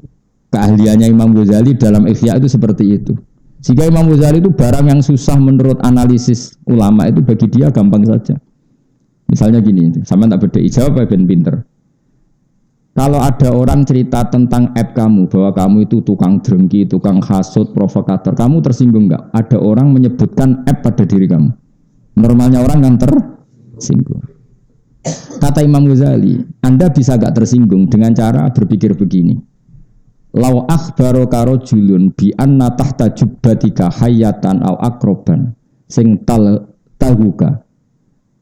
S1: keahliannya Imam Ghazali dalam Ihya itu seperti itu. Sehingga Imam Ghazali itu barang yang susah menurut analisis ulama itu bagi dia gampang saja. Misalnya gini, sama tak beda jawab ben pinter. Kalau ada orang cerita tentang aib kamu, bahwa kamu itu tukang drengki, tukang hasut, provokator, kamu tersinggung enggak? Ada orang menyebutkan aib pada diri kamu. Normalnya orang kan tersinggung. Kata Imam Ghazali, Anda bisa enggak tersinggung dengan cara berpikir begini. Lau akhbaro karo julun bi anna tahta jubbatika hayatan au akroban sing tahuka.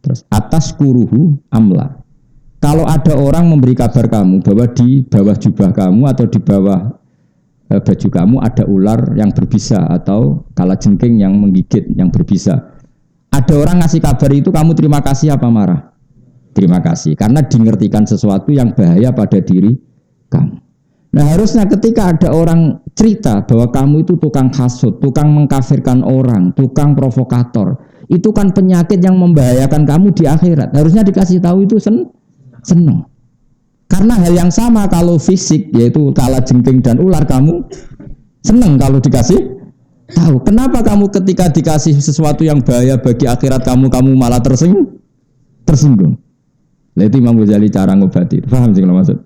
S1: Terus atas kuruhu amla. Kalau ada orang memberi kabar kamu bahwa di bawah jubah kamu atau di bawah baju kamu ada ular yang berbisa atau kalajengking yang menggigit yang berbisa. Ada orang ngasih kabar itu, kamu terima kasih apa marah? Terima kasih, karena dingertikan sesuatu yang bahaya pada diri kamu. Nah harusnya ketika ada orang cerita bahwa kamu itu tukang hasut, tukang mengkafirkan orang, tukang provokator, itu kan penyakit yang membahayakan kamu di akhirat. Harusnya dikasih tahu itu senang. Karena hal yang sama kalau fisik, yaitu kalajengking dan ular, kamu senang kalau dikasih tahu. Kenapa kamu ketika dikasih sesuatu yang bahaya bagi akhirat kamu malah tersinggung? Nah itu Imam Ghazali cara ngobati. Paham sih kalau maksud?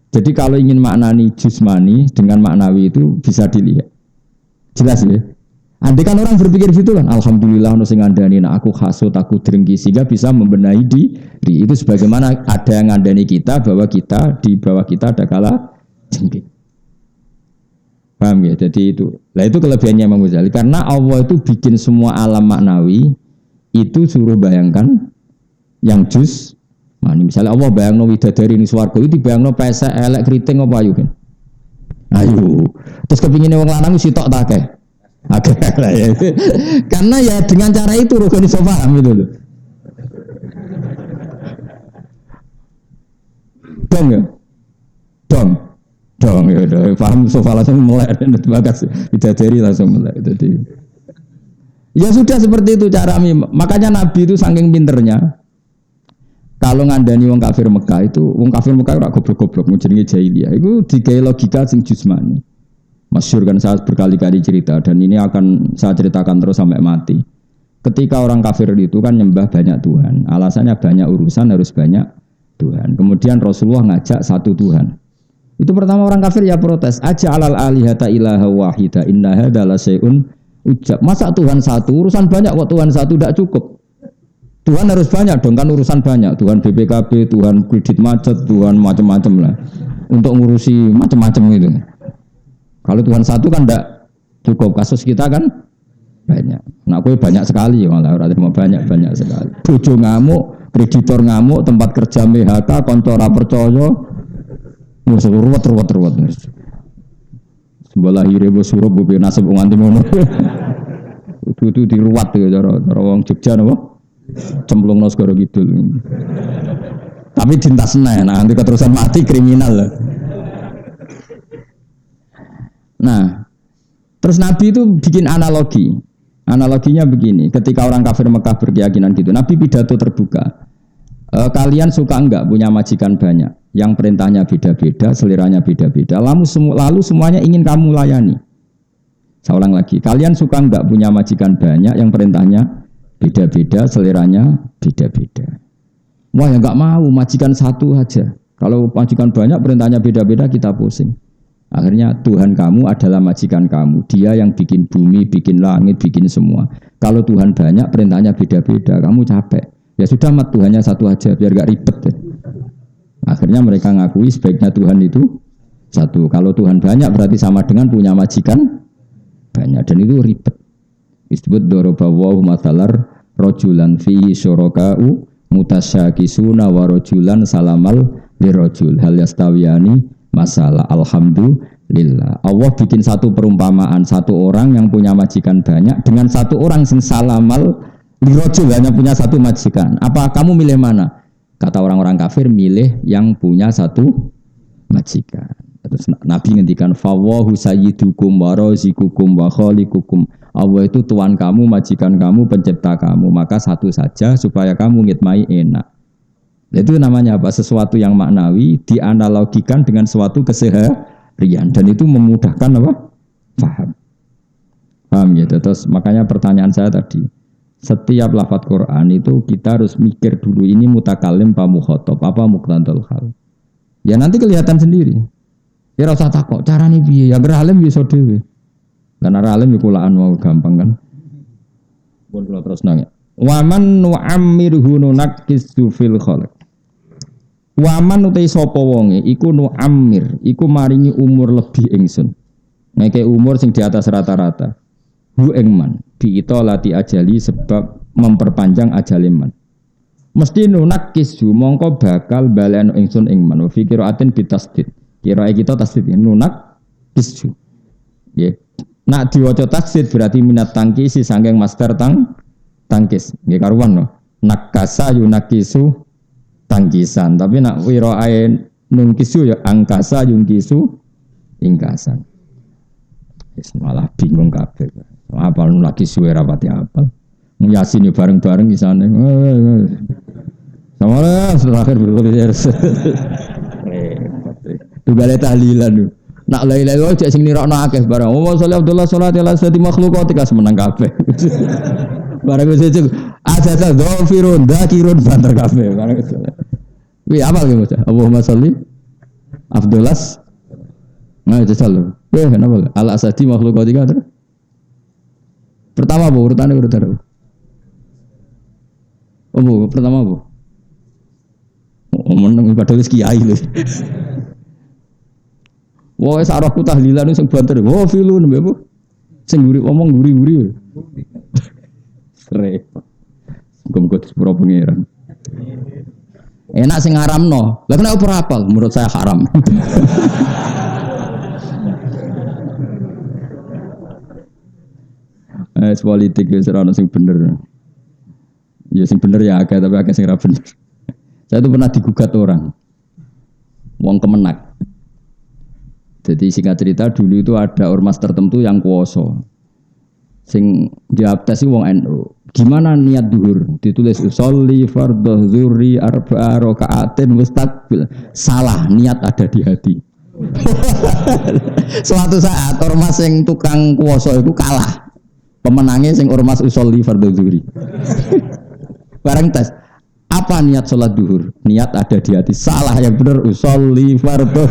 S1: Jadi kalau ingin maknani jusmani dengan maknawi itu bisa dilihat. Jelas ya? Andai kan orang berpikir gitu kan, alhamdulillah ono sing ngandani nek aku hasut, aku drengki, sehingga bisa membenahi diri. Itu sebagaimana ada yang ngandani kita bahwa kita di bawah kita ada kala jengking. Paham ya? Jadi itu. Lah itu kelebihannya Imam Ghazali karena Allah itu bikin semua alam maknawi itu suruh bayangkan yang misalnya Allah bayangno widadari ning swarga itu bayangno pesek elek kriting apa ayu kan. Ayo. Terus kepingine wong lanang sitok ta akeh. Lah ya. Karena ya dengan cara itu rugen iso paham gitu loh. Dong ya. Dong ya udah paham sofa langsung mulai bagas widadari langsung mulai jadi. Ya sudah seperti itu cara makanya Nabi itu saking pinternya. Kalau ngandani wong kafir Mekah itu, wong kafir Mekah ora goblok-goblok jenenge jahiliyah. Iku digawe logika sing jusmani. Masyhur kan saya berkali-kali cerita dan ini akan saya ceritakan terus sampai mati. Ketika orang kafir itu kan nyembah banyak Tuhan. Alasannya banyak urusan harus banyak Tuhan. Kemudian Rasulullah ngajak satu Tuhan. Itu pertama orang kafir ya protes. Aja alal alihata ilaha wahida inna hadza la syai'un ujab. Masa Tuhan satu, urusan banyak kok Tuhan satu tidak cukup. Tuhan harus banyak dong kan urusan banyak. Tuhan BPKB, Tuhan kredit macet, Tuhan macam-macam lah. Untuk ngurusi macam-macam gitu. Kalau Tuhan satu kan tidak cukup. Kasus kita kan banyak. Nah, aku banyak sekali malah orang terima banyak sekali. Bojo ngamuk, kreditor ngamuk, tempat kerja PHK, kantor ora percaya. Ruwet. Sebelah hire bos suruh bu nasib nganti ngono. Itu diruwat ya cara wong Jogja napa? Cemplung nos segara gitu. Tapi cinta senang, nanti keterusan mati kriminal lah. Nah, terus Nabi itu bikin analogi. Analoginya begini, ketika orang kafir Mekah berkeyakinan gitu, Nabi pidato terbuka. Kalian suka enggak punya majikan banyak, yang perintahnya beda-beda, seliranya beda-beda, lalu semuanya ingin kamu layani. Saya ulang lagi, kalian suka enggak punya majikan banyak yang perintahnya beda-beda, seleranya beda-beda? Wah ya enggak mau, majikan satu aja. Kalau majikan banyak perintahnya beda-beda kita pusing. Akhirnya Tuhan kamu adalah majikan kamu. Dia yang bikin bumi, bikin langit, bikin semua. Kalau Tuhan banyak perintahnya beda-beda, kamu capek. Ya sudah mat Tuhannya satu aja biar gak ribet. Ya. Akhirnya mereka ngakui sebaiknya Tuhan itu satu. Kalau Tuhan banyak berarti sama dengan punya majikan banyak dan itu ribet. Disebut dorobawahu mathalar rojulan fihi syuraka'u mutasyakisuna wa rojulan salamal lirojul hal yastawiyani masalah. Alhamdulillah Allah bikin satu perumpamaan, satu orang yang punya majikan banyak dengan satu orang sing salamal lirojul hanya punya satu majikan. Apa kamu milih mana? Kata orang-orang kafir milih yang punya satu majikan. Terus Nabi ngendikan fawahu sayyidukum wa razikukum wa khaliqukum. Allah itu tuan kamu, majikan kamu, pencipta kamu. Maka satu saja supaya kamu ngitmai enak. Itu namanya apa? Sesuatu yang maknawi dianalogikan dengan suatu keseharian dan itu memudahkan apa? Paham. Paham ya? Terus makanya pertanyaan saya tadi, setiap lafaz Quran itu kita harus mikir dulu ini mutakalim apa mukhatab, apa muqtadal hal. Ya nanti kelihatan sendiri. Ya rasa takut, carane piye? Ya alim bisa dhewe. Karena alim iku laan mau gampang kan. Pun kula terus nang. Waman nu'ammirhu nunakkisu fil khalq. Waman utai sapa wonge iku nu'ammir, iku maringi umur lebih ingsun. Ngeke umur sing di atas rata-rata. Hu engman, diito lati ajali sebab memperpanjang ajaliman. Mesti nunakkisu mongko bakal baleno ingsun engman. Wa fikiratin bitasdid. Kira kita tasdid nunak kisju. Ya. Nak diwaca tasdid berarti minat tangkisi saking master tangkis. Nggih karuan no. Nakasa yunakisu tangkisan. Tapi nak wiraae nun kisu ya angkasa yungkisu ingkasan. Wis malah bingung kabeh. Apal nun lagi suwe rapati apal. Yasin yo bareng-bareng di sana. Sama terakhir berkulir. Tugale tahlilan. Nak la ilaha illallah cek sing nirokno akeh barang. Oh sholli Abdullah sholati ala sadi makhluqat kas menang kabeh. Barang wis cek aja dzafirun dzakirun banter kabeh barang itu. Wi apa ki bocah? Allahumma sholli Abdullah. Nah itu selalu. Kenapa? Ala sadi makhluqat tiga terus. Pertama bu urutannya urutan. Oh bu pertama bu. Oh menang padahal kiai lho. Wah, sarahku tahlilan sing banter. Wah, filun mbek. Sing guri ngomong guri-guri. Repot. Muga-muga sepuro pangeran. Enak sing ngaramno. Lah kenapa ora hafal? Menurut saya haram. Politik wis ora ono sing bener. Ya sing bener ya akeh tapi akeh sing ora bener. Saya itu pernah digugat orang. Wong Kemenak. Jadi singkat cerita dulu itu ada ormas tertentu yang kuoso. Sing jawab tes wong NU. Gimana niat duhur? Ditulis usolli fardhu dzuri arba'a raka'atin mustaqbil. Salah, niat ada di hati. Suatu saat ormas yang tukang kuoso itu kalah. Pemenangnya sing ormas usolli fardhu dzuri. Bareng tes. Apa niat sholat duhur? Niat ada di hati. Salah, yang benar usolli fardhu.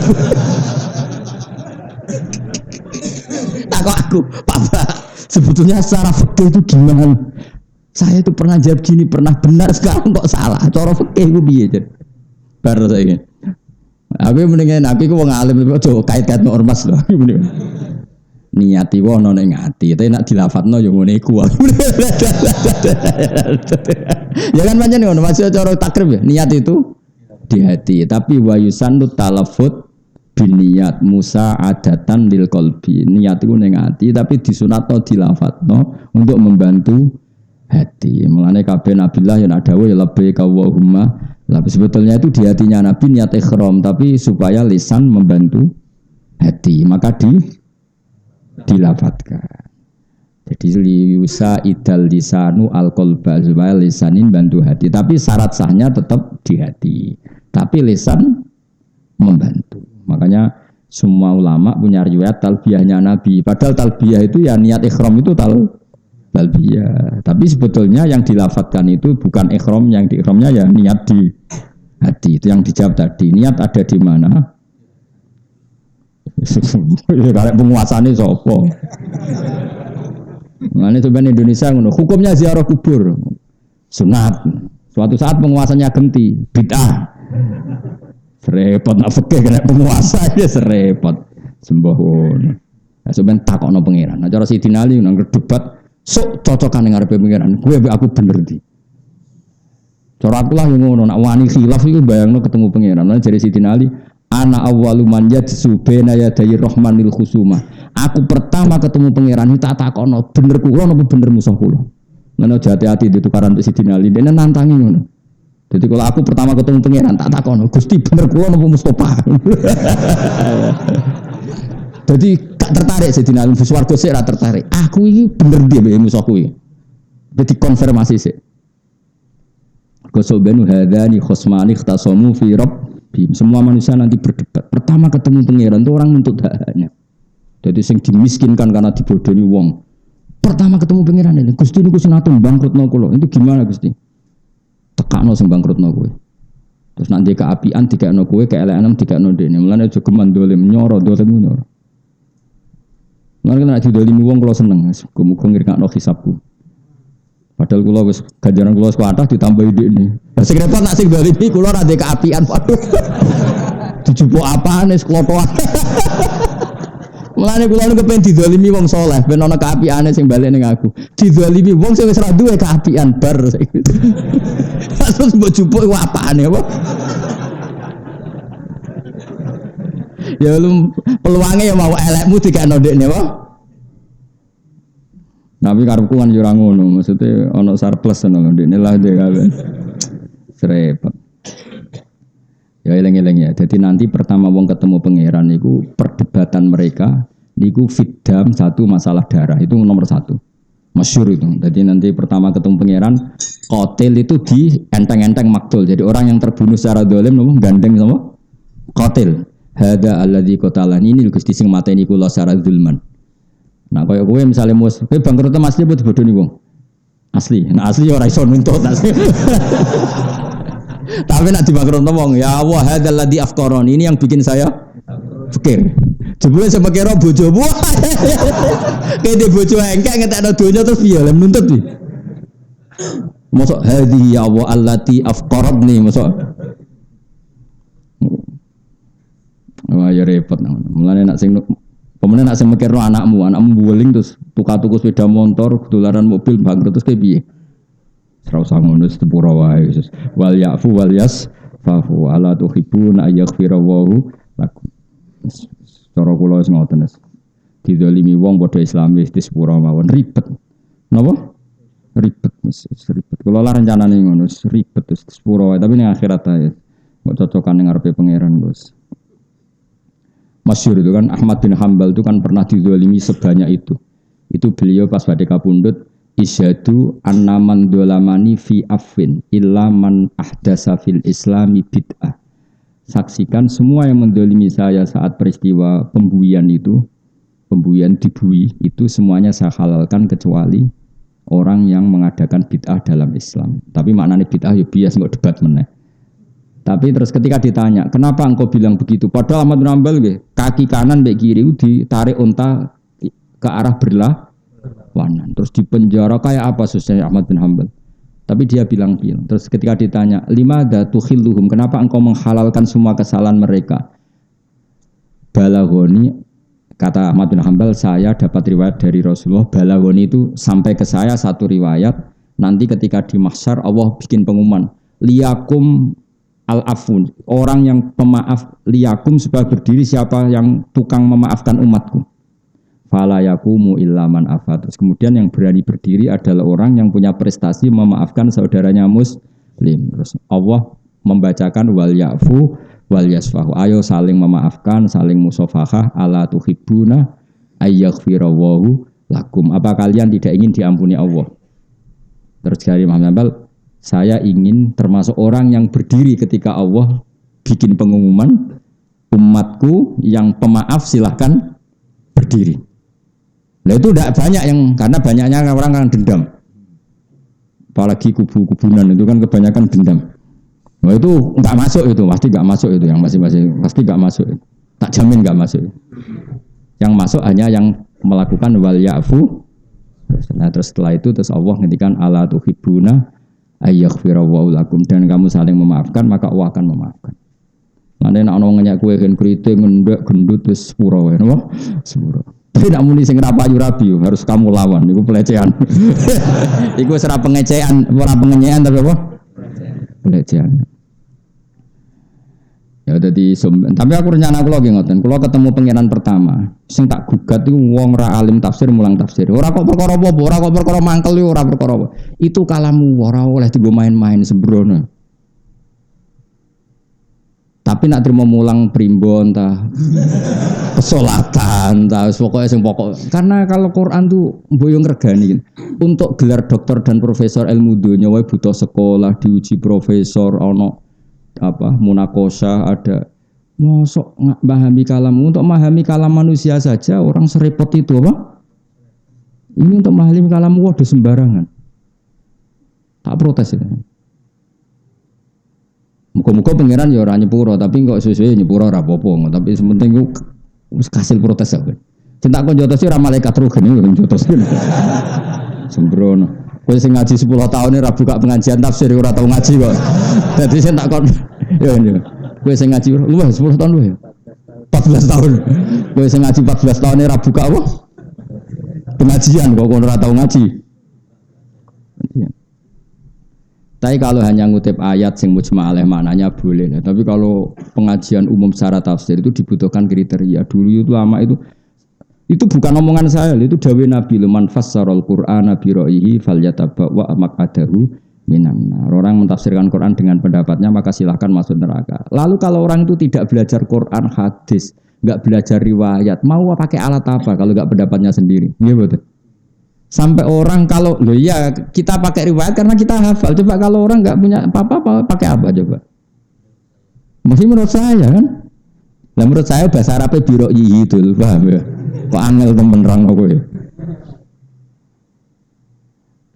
S1: Aku, Papa, sebetulnya secara fikih itu gimana? Saya itu pernah jawab gini, pernah benar, sekarang kok salah. Cara fikih itu piye? Baru saya ini. Aku mendingan aku wong alim itu kait-kait ormas loh. Niati wong ono ning ati, tapi nak dilafadzno yo ngene iku. Ya kan pancen ngono, masih cara takrib ya. Niat itu di hati, tapi wa yusannu talaffuz biniat Musa adatan lil qalbi. Niat itu ning ati tapi disunatno dilafadzno untuk membantu hati. Mulane kabeh nabilah yang ada ya labbaik Allahumma. Tapi sebetulnya itu di hatinya Nabi niat ihram tapi supaya lisan membantu hati, maka dilafadzkan. Jadi liusa idal lisanu al-qalba supaya lisanin bantu hati. Tapi syarat sahnya tetap di hati. Tapi lisan membantu. Makanya Semua ulama punya riwayat talbiyahnya Nabi. Padahal talbiyah itu ya niat ikhram itu talbiyah. Tapi sebetulnya yang dilafadzkan itu bukan ikhram, yang di ikhramnya ya niat di hati. Itu yang dijawab tadi. Niat ada di mana? Kalau penguasanya sopo. Nah, ini sebenarnya Indonesia hukumnya ziarah kubur sunat. Suatu saat penguasanya ganti bid'ah. Serepot nak fikih kena penguasa ya serepot. Sembahun. Nah, sebenarnya takokno pangeran. Nah, cara Sidin Ali nang debat sok cocokan ning ngarepe pangeran. Gue aku bener di. Cara aku lah yang ngono nak wani khilaf iku bayangno ketemu pangeran. Nah, jadi Sidin Ali ana awwalu man yajsu baina yaday rahmanil khusumah. Aku pertama ketemu pangeran iki tak takono bener kula napa bener musuh kula. Ngono hati-hati ditukaran Sidin Ali dene nantangi ngono. Jadi kalau aku pertama ketemu pangeran tak takono Gusti bener kula napa Mustofa. Jadi gak tertarik Sidin Ali swarga sik ra tertarik. Aku iki bener dia mbek musuhku iki. Jadi konfirmasi sik. Qasobanu hadani khosmani ikhtasamu fi rabbihim. Semua manusia nanti berdebat. Pertama ketemu pangeran itu orang nuntut haknya. Jadi sing dimiskinkan karena dibodohi wong. Pertama ketemu pangeran ini, Gusti niku sing atom bangkrutno kula. Itu gimana Gusti? Tekakno sing bangkrutno kowe. Terus nanti keapian dikakno kowe, keelekan dikakno dene. Mulane aja geman dolim nyoro, dolim nyoro. Mulane nek didolimi wong kula seneng, muga ngirkakno hisabku. Padahal kula wis ganjaran kula wis kathah ditambahi dhekne. Lah sing repot nek sing dolimi kula ra ndek keapian, waduh. Dijupuk apane seklotoan. Mulane kula niku kepen didolimi wong saleh, ben ana kaapiane sing balik ning aku. Didolimi wong sing wis ra duwe kaapian bar. Terus mbok jupuk iku apane apa? Ya lu peluange ya mau elekmu dikakno ndekne apa? Tapi karepku kan yo ora ngono, maksudnya ana surplus ngono ndekne lah dhek kabeh. Srepet. Ya eleng-eleng ya. Jadi nanti pertama wong ketemu pangeran niku perdebatan mereka niku fiddam satu masalah darah itu nomor satu. Masyhur itu. Jadi nanti pertama ketemu pangeran qatil itu di enteng-enteng maktul. Jadi orang yang terbunuh secara zalim nopo gandeng sama qatil. Hada alladzi qatalani ini Gusti sing mateni kula secara zulman. Nah kaya kowe misale mus, kowe bangkrut asli apa dibodoni wong? Asli. Nah asli ora iso nuntut asli. Tapi nak dibangkrutno wong, ya Allah hadzal ladzi afqarani ini yang bikin saya fikir. Jebule sampe kira bojomu. Kene bojo engkek ngetekno donya terus piye lem nuntut iki. Mosok hadhi ya Allah allati afqaradni mosok. Wah ya repot nang. Mulane nak sing pemene nak sing mikirno anakmu buling terus tuku sepeda motor, dolaran mobil bangkrut terus piye? Ora usah ngono sepura wae Yesus. Wal ya'fu wal yasfahu ala tuhibuna ayaghfirallahu lakum. Cara kula wis ngoten wis. Didolimi wong padha Islamis di sepura mawon ribet. Napa? Ribet wis ribet. Kula lah rencanane ngono ribet wis sepura wae tapi ning akhirat ae. Kok cocokan ning ngarepe pangeran, Bos. Masyhur itu kan Ahmad bin Hambal itu kan pernah didolimi sebanyak itu. Itu beliau pas badhe kapundhut isyadu annaman dolamani fi affin illa man ahdasa fil islami bid'ah. Saksikan semua yang mendolimi saya saat peristiwa pembuian itu, pembuian dibui itu semuanya saya halalkan kecuali orang yang mengadakan bid'ah dalam Islam. Tapi maknanya bid'ah ya bias nggak debat meneh. Tapi terus ketika ditanya kenapa engkau bilang begitu, padahal Ahmad bin Hanbal kaki kanan mbek kiri ditarik unta ke arah berlawanan. Terus dipenjara kayak apa susahnya Ahmad bin Hanbal. Tapi dia bilang. Terus ketika ditanya, "Limadza tukhilluhum?" Kenapa engkau menghalalkan semua kesalahan mereka? Balaghoni, kata Ahmad bin Hanbal, saya dapat riwayat dari Rasulullah. Balaghoni itu sampai ke saya satu riwayat. Nanti ketika di mahsyar Allah bikin pengumuman, liyakum al-afun, orang yang pemaaf, liyakum supaya berdiri siapa yang tukang memaafkan umatku. Fala yakumu illa man afa. Terus kemudian yang berani berdiri adalah orang yang punya prestasi memaafkan saudaranya muslim. Terus Allah membacakan wal yafu wal yasfahu. Ayo saling memaafkan, saling musafahah, ala tuhibbuna ayyaghfirallahu lakum. Apa kalian tidak ingin diampuni Allah? Terus dari Muhammad Ambal, saya ingin termasuk orang yang berdiri ketika Allah bikin pengumuman Umatku yang pemaaf silahkan berdiri. Nah itu tidak banyak yang karena banyaknya orang yang dendam. Apalagi kubu-kubunan itu kan kebanyakan dendam. Nah itu nggak masuk itu, pasti nggak masuk itu yang masing-masing pasti nggak masuk. Tak jamin nggak masuk. Yang masuk hanya yang melakukan wal ya'fu. Nah terus setelah itu terus Allah ngendikan ala tuhibbuna ayyaghfirallahu lakum, dan kamu saling memaafkan maka Allah akan memaafkan. Nanti nak ono ngenyak kue kan keriting ngendek gendut terus sepuro wae napa? Sepuro. Tapi nak muni sing rapayu rabi harus kamu lawan, iku pelecehan. Iku ora pengecehan, ora pengenyean tapi apa? Pelecehan. Ya dadi tapi aku rencana kula nggih ngoten. Kula ketemu pangeran pertama, sing tak gugat iku wong ra alim tafsir mulang tafsir. Ora kok perkara apa, ora kok perkara mangkel ora perkara apa. Itu kalamu ora oleh digo main-main sembrono. Tapi nak terima mulang primbon ta pesolatan ta pokoknya sing pokok. Karena kalau Quran tuh mboyo ngregani untuk gelar doktor dan profesor ilmu dunya wae butuh sekolah, diuji profesor, ono apa munakosa, ada mosok memahami kalam. Untuk memahami kalam manusia saja orang serepot itu apa? Ini untuk memahami kalam waduh sembarangan. Tak protes ya. Muka-muka pangeran ya ora nyepuro, tapi kok suwe-suwe nyepuro ora apa-apa, tapi sementing ku wis kasil protes ya. Cinta kon jotos ora malaikat rugen iki jotos. Sembrono. Kowe sing ngaji 10 tahun ora buka pengajian tafsir ora tau ngaji kok. Dadi sing tak kon ya ini. Kowe sing ngaji luwih 10 tahun luwih. 14 tahun. Kowe sing ngaji 14 tahun ora buka apa? Pengajian kok ora tau ngaji. Tapi kalau hanya ngutip ayat sing mujma' alaih maknanya boleh. Tapi kalau pengajian umum secara tafsir itu dibutuhkan kriteria. Dulu itu lama itu bukan omongan saya, itu dawuh Nabi man fassarul Qur'ana bi ra'yihi falyatabawwa maq'adahu minan nar. Orang mentafsirkan Quran dengan pendapatnya maka silahkan masuk neraka. Lalu kalau orang itu tidak belajar Quran hadis, enggak belajar riwayat, mau pakai alat apa kalau enggak pendapatnya sendiri? Nggih betul. Sampai orang kalau loh ya kita pakai riwayat karena kita hafal. Coba kalau orang nggak punya apa-apa pakai apa coba? Masih menurut saya kan? Nah menurut saya bahasa Arabnya biro itu, paham ya? Kok angel temen rang aku ya?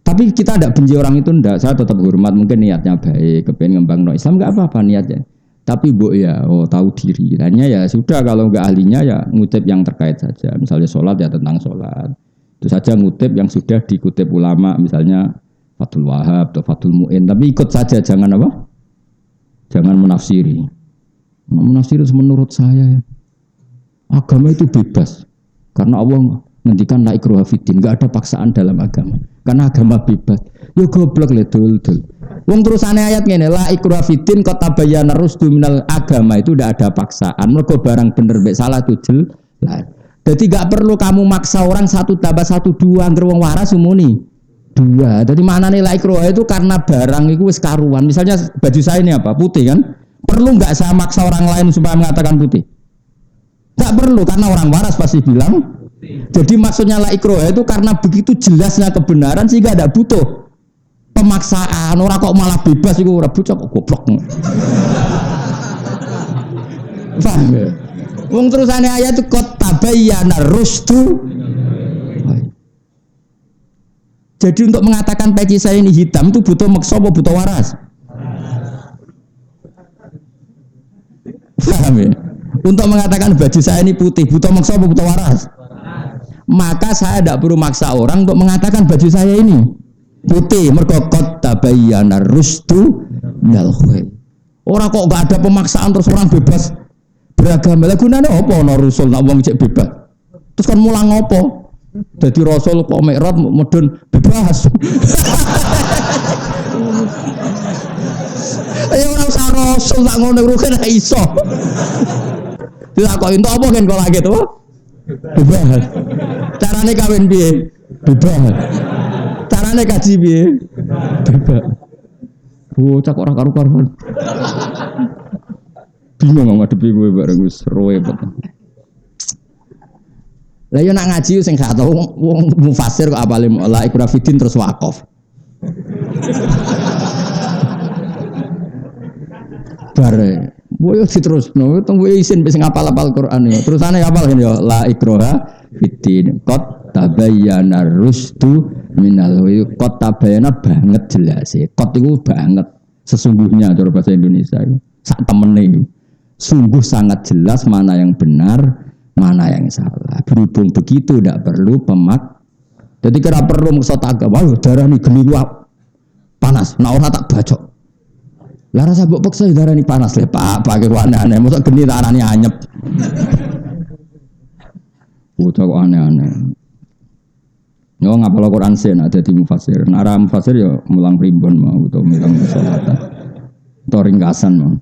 S1: Tapi kita tidak benci orang itu ndak. Saya tetap hormat, mungkin niatnya baik, kepengen ngembang Islam nggak apa-apa niatnya. Tapi bu ya, tahu diri. Hanya ya sudah kalau nggak ahlinya ya ngutip yang terkait saja. Misalnya sholat ya tentang sholat. Itu saja ngutip yang sudah dikutip ulama, misalnya Fathul Wahab atau Fathul Mu'in, tapi ikut saja, jangan apa? Jangan menafsiri. Menafsiri menurut saya ya. Agama itu bebas. Karena Allah ngendikan la ikraha fiddin, enggak ada paksaan dalam agama. Karena agama bebas. Ya goblok le dul. Wong terusane ayat ngene, la ikraha fiddin qad tabayyana rusdu minal agama itu tidak ada paksaan. Mergo barang bener mek salah itu jelas. Jadi gak perlu kamu maksa orang 1 tambah 1 2 angger wong waras umuni 2. Jadi mana nilai ikroha itu karena barang itu wis karuan. Misalnya baju saya ini apa? Putih kan? Perlu gak saya maksa orang lain supaya mengatakan putih? Gak perlu karena orang waras pasti bilang. Jadi maksudnya la ikroha itu karena begitu jelasnya kebenaran sehingga tidak butuh pemaksaan. Orang kok malah bebas itu orang bocah kok goblok. Paham ya? Wong terusane ayat itu qad tabayyana rusdu. Jadi untuk mengatakan peci saya ini hitam itu butuh maksa apa butuh waras? Paham ya? Untuk mengatakan baju saya ini putih butuh maksa apa butuh waras? Maka saya tidak perlu maksa orang untuk mengatakan baju saya ini putih. Mergo qad tabayyana rusdu minal ghayy. Orang kok enggak ada pemaksaan terus orang bebas beragama. Lah gunane apa ana rasul nak wong cek bebas. Terus kan mulang apa? Dadi rasul kok mikrot medun bebas. Ayo ora usah rasul tak ngono rugen ra iso. Dilakoki entuk apa kan kok lagi to? Bebas. Carane kawin piye? Bebas. Carane kaji piye? Bebas. Bocah kok ora karu-karuan. Bingung ngadepi gue bareng wis roe bet. Lah yo nak ngaji sing gak tau wong mufasir kok apale la ikrah fiddin terus wakaf. Bare Boyo diterusno, tunggu isin wis ngapal-apal Quran ya. Terusane apal kan ya la ikraha fiddin. Qad tabayyana rusdu minal qad tabayyana banget jelas e. Qad iku banget sesungguhnya cara bahasa Indonesia itu. Sak temene itu. Sungguh sangat jelas mana yang benar, mana yang salah. Berhubung begitu tidak perlu pemak. Jadi kira perlu maksud agak, wah darah ini geli panas, nah orang tak bacok. Lah rasa mbok peksa darah ini panas le Pak, pakai aneh-aneh, mosok geni tarane anyep. Bocah kok aneh-aneh. Yo ngapal Quran sen ada di mufasir. Nara mufasir yo mulang primbon mau utawa mulang salatan. Utawa ringkasan mau.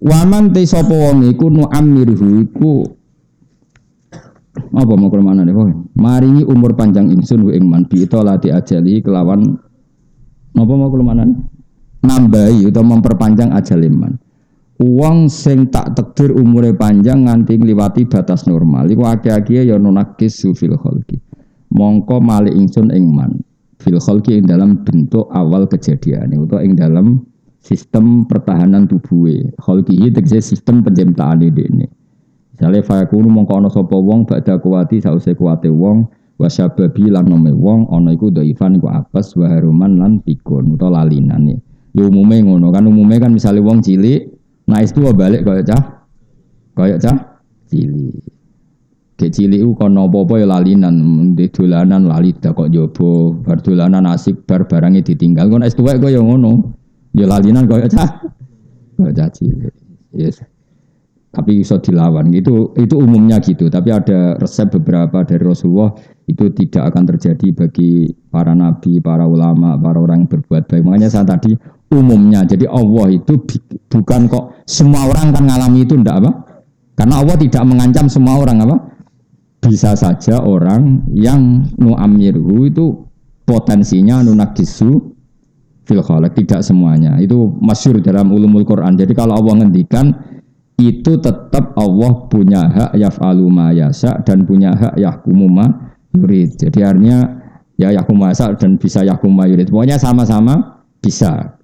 S1: Waman te sapa wong iku nu amirhu iku apa mau ke mana nih kok? Maringi umur panjang ingsun ing man bi lati ajali kelawan apa mau ke mana nih? Nambahi atau memperpanjang ajal iman. Uang sing tak takdir umure panjang nganti ngliwati batas normal. Iku akeh-akeh ya nunakis fil khalqi. Mongko malik ingsun ing man fil khalqi ing dalam bentuk awal kejadian utawa ing dalam sistem pertahanan tubuhe. Khalqi tegese sistem penciptaan dene. Misale fayakunu mongko ana sapa wong badha kuwati sause kuwate wong wasyababi lan nome wong ana iku dhaifan iku apes wa haruman lan pikun utawa lalinane. Ya umume ngono kan umume kan misale wong cilik nah itu balik kaya cah cilik. Kayak cilik ku kono apa-apa ya lalinan, di dolanan lali dak kok njaba, bar dolanan asik bar barange ditinggal. Kon es tuwek kaya ngono. Ya lalinan kaya cah cilik. Yes. Tapi iso dilawan. Itu umumnya gitu, tapi ada resep beberapa dari Rasulullah itu tidak akan terjadi bagi para nabi, para ulama, para orang yang berbuat baik. Makanya saya tadi umumnya. Jadi Allah itu bukan kok semua orang kan ngalami itu ndak apa? Karena Allah tidak mengancam semua orang apa? Bisa saja orang yang nu'amirhu itu potensinya nunakisu fil khalq, tidak semuanya. Itu masyhur dalam ulumul Quran. Jadi kalau Allah ngendikan itu tetap Allah punya hak yaf'alu ma yasha dan punya hak yahkumu ma yurid. Jadi artinya ya yahkumu ma yasha dan bisa yahkumu ma yurid. Pokoknya sama-sama bisa.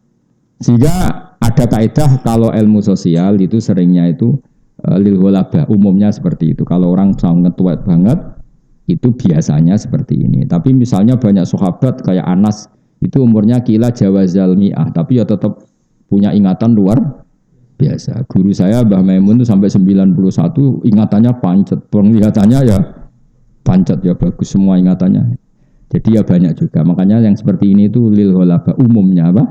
S1: Sehingga ada kaidah kalau ilmu sosial itu seringnya itu lil ghalabah, umumnya seperti itu. Kalau orang sangat tua banget itu biasanya seperti ini. Tapi misalnya banyak sahabat kayak Anas itu umurnya kila jawazal mi'ah tapi ya tetap punya ingatan luar biasa. Guru saya Mbah Maimun itu sampai 91 ingatannya pancet. Penglihatannya ya pancet ya bagus semua ingatannya. Jadi ya banyak juga. Makanya yang seperti ini itu lil ghalabah umumnya apa?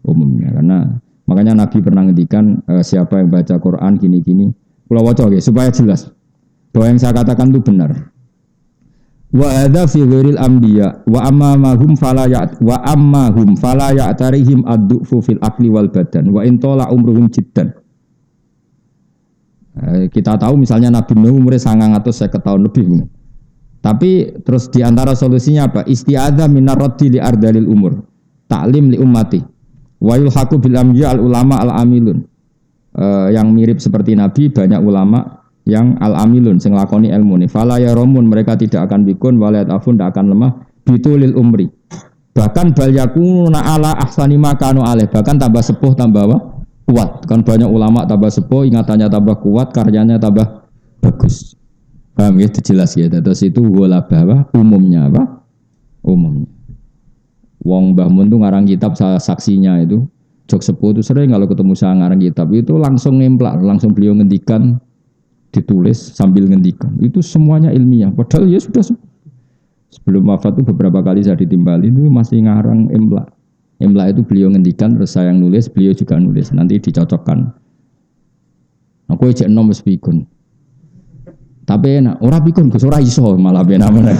S1: Umumnya karena makanya Nabi pernah ngendikan siapa yang baca Quran gini-gini kula waca nggih supaya jelas bahwa yang saya katakan itu benar. Wa hadza fi ghairil anbiya wa ammahum fala ya'tarihim ad-du'fu fil aqli wal badan wa in tala umruhum jiddan. Kita tahu misalnya Nabi Nuh umurnya 950 tahun lebih. Tapi terus di antara solusinya apa? Isti'adzah minar raddi li ardalil umur. Ta'lim li ummati. Wa yulhaqu bil amya al ulama al amilun. Yang mirip seperti Nabi banyak ulama yang al amilun sing lakoni ilmu ni. Fala yarumun mereka tidak akan bikun walayat afun tidak akan lemah bitulil umri. Bahkan bal yakuna ala ahsani ma kanu alaih. Bahkan tambah sepuh tambah kuat. Kan banyak ulama tambah sepuh ingatannya tambah kuat, karyanya tambah bagus. Paham ya? Itu jelas ya. Terus itu ghalabah umumnya apa? Umumnya. Wong Mbah Mun tuh ngarang kitab saksinya itu Jok Sepuh itu sering kalau ketemu saya ngarang kitab itu langsung nemplak, langsung beliau ngendikan ditulis sambil ngendikan itu semuanya ilmiah padahal ya sudah sebelum wafat itu beberapa kali saya ditimbali itu masih ngarang emplak itu beliau ngendikan terus saya yang nulis beliau juga nulis nanti dicocokkan aku ejek nom wis pikun tapi enak ora pikun Gus ora iso malah benar-benar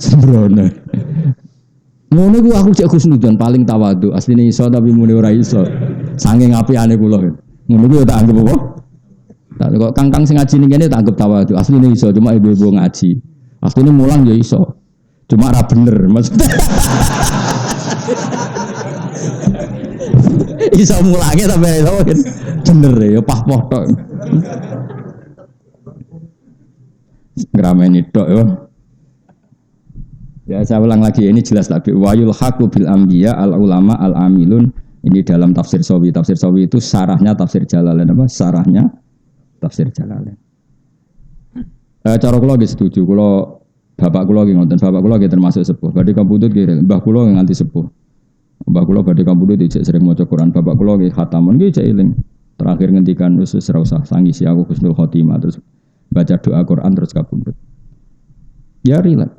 S1: sembrono. Ngono ku aku cek Husnudzon paling tawadhu. Asline iso tapi muni ora iso. Saking apiane kula. Ngono ku ya tak anggap apa? Tak kok kangkang sing ngaji ning kene tak anggap tawadhu. Asline iso cuma ibu-ibu ngaji. Asline mulang ya iso. Cuma ora bener maksudnya. Iso mulange tapi iso bener ya pah-poh tok. Ngrameni tok ya. Ya saya ulang lagi ini jelas tapi wayul haqu bil anbiya al ulama al amilun ini dalam tafsir Sawi. Tafsir Sawi itu sarahnya tafsir Jalalain apa? Sarahnya tafsir Jalalain. Cara kula nggih setuju. Kula bapak kula nggih ngoten. Bapak kula nggih termasuk sepuh. Badhe kabudut nggih mbah kula nganti sepuh. Mbah kula badhe kabudut dicek sering maca Quran. Bapak kula nggih khatamun nggih cek eling. Terakhir ngendikan wis ora usah sangisi aku husnul khotimah terus baca doa Quran terus kabudut. Ya rilat.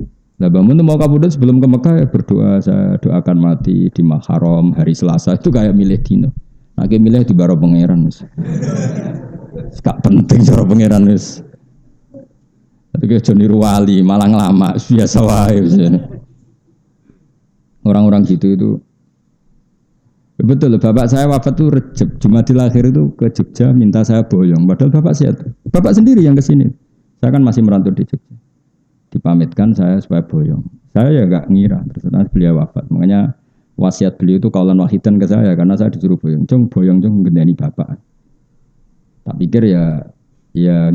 S1: Nah, bangun mau kabudut sebelum ke Mekah ya berdoa saya doakan mati di Haram hari Selasa itu kayak milih dino. Nah, milih di baro pangeran wis. Gak penting cara pangeran wis. Tapi kayak Joni Ruwali malah lama biasa wae. Orang-orang gitu itu betul. Bapak saya wafat tuh Rejab Jumadil Akhir itu ke Jogja minta saya boyong. Padahal bapak sehat. Bapak sendiri yang kesini. Saya kan masih merantau di Jogja. Dipamitkan saya supaya boyong. Saya ya gak ngira. Terus beliau wafat. Makanya wasiat beliau itu kaulan wahidan ke saya karena saya disuruh boyong. Boyong gendani bapak. Tak pikir ya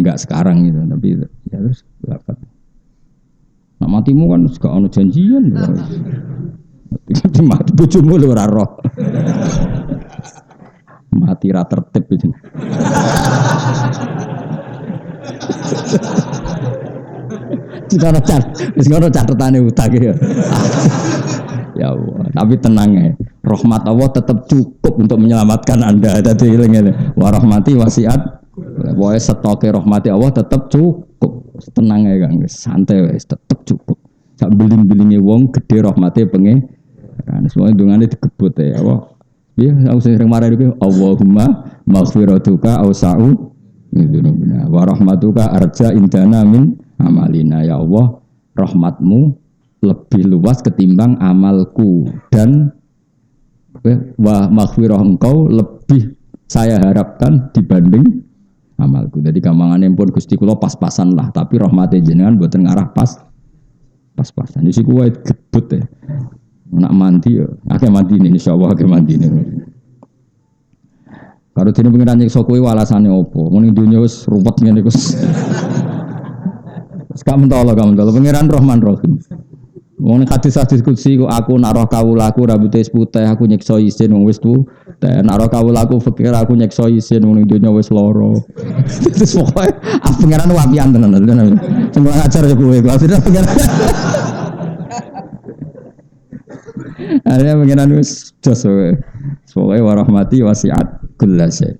S1: enggak sekarang gitu, tapi ya terus wafat. Nak matimu kan gak ono janjian. Mati bojomu lho ora roh. Mati ra tertib itu. Wis ngono catetane utang ya. Ya Allah, tapi tenang ya. Rahmat Allah tetap cukup untuk menyelamatkan Anda. Dadi ngene. Wa rahmati wasiat. Wae stoke rahmati Allah tetap cukup. Tenang ya Kang, santai wis tetap cukup. Sak beling-belinge wong gede rahmate pengen. Kan semua dungane digebut ya Allah. Ya aku sering marah iki Allahumma maghfiratuka ausa'u dzunubina wa rahmatuka arja indana min amalina ya Allah rahmatmu lebih luas ketimbang amalku dan wa maghfirah engkau lebih saya harapkan dibanding amalku. Jadi gampangane pun Gusti kula pas-pasan lah tapi rahmate jenengan mboten ngarah pas-pasan. Iki kuwi gebut ya. Nak mandi ya, akeh mandi ini insyaallah akeh mandi ini. Karo dene pengiran nyiksa kowe alasane opo? Muni dunya wis ruwet ngene iku. Wis gak mentolo pengiran Rahman Rahim. Wong hadis-hadis kutsi aku nak roh kawulaku rambute wis putih aku nyiksa isin wong wis tuwek. Nak roh kawulaku fikir aku nyiksa isin wong dunya wis lara. Terus pokoke pengiran wapian tenan. Sing ngajar ya kowe. Akhirnya pengiran akhirnya pengiran wis jos wae. Soale warahmati wasiat kullasy.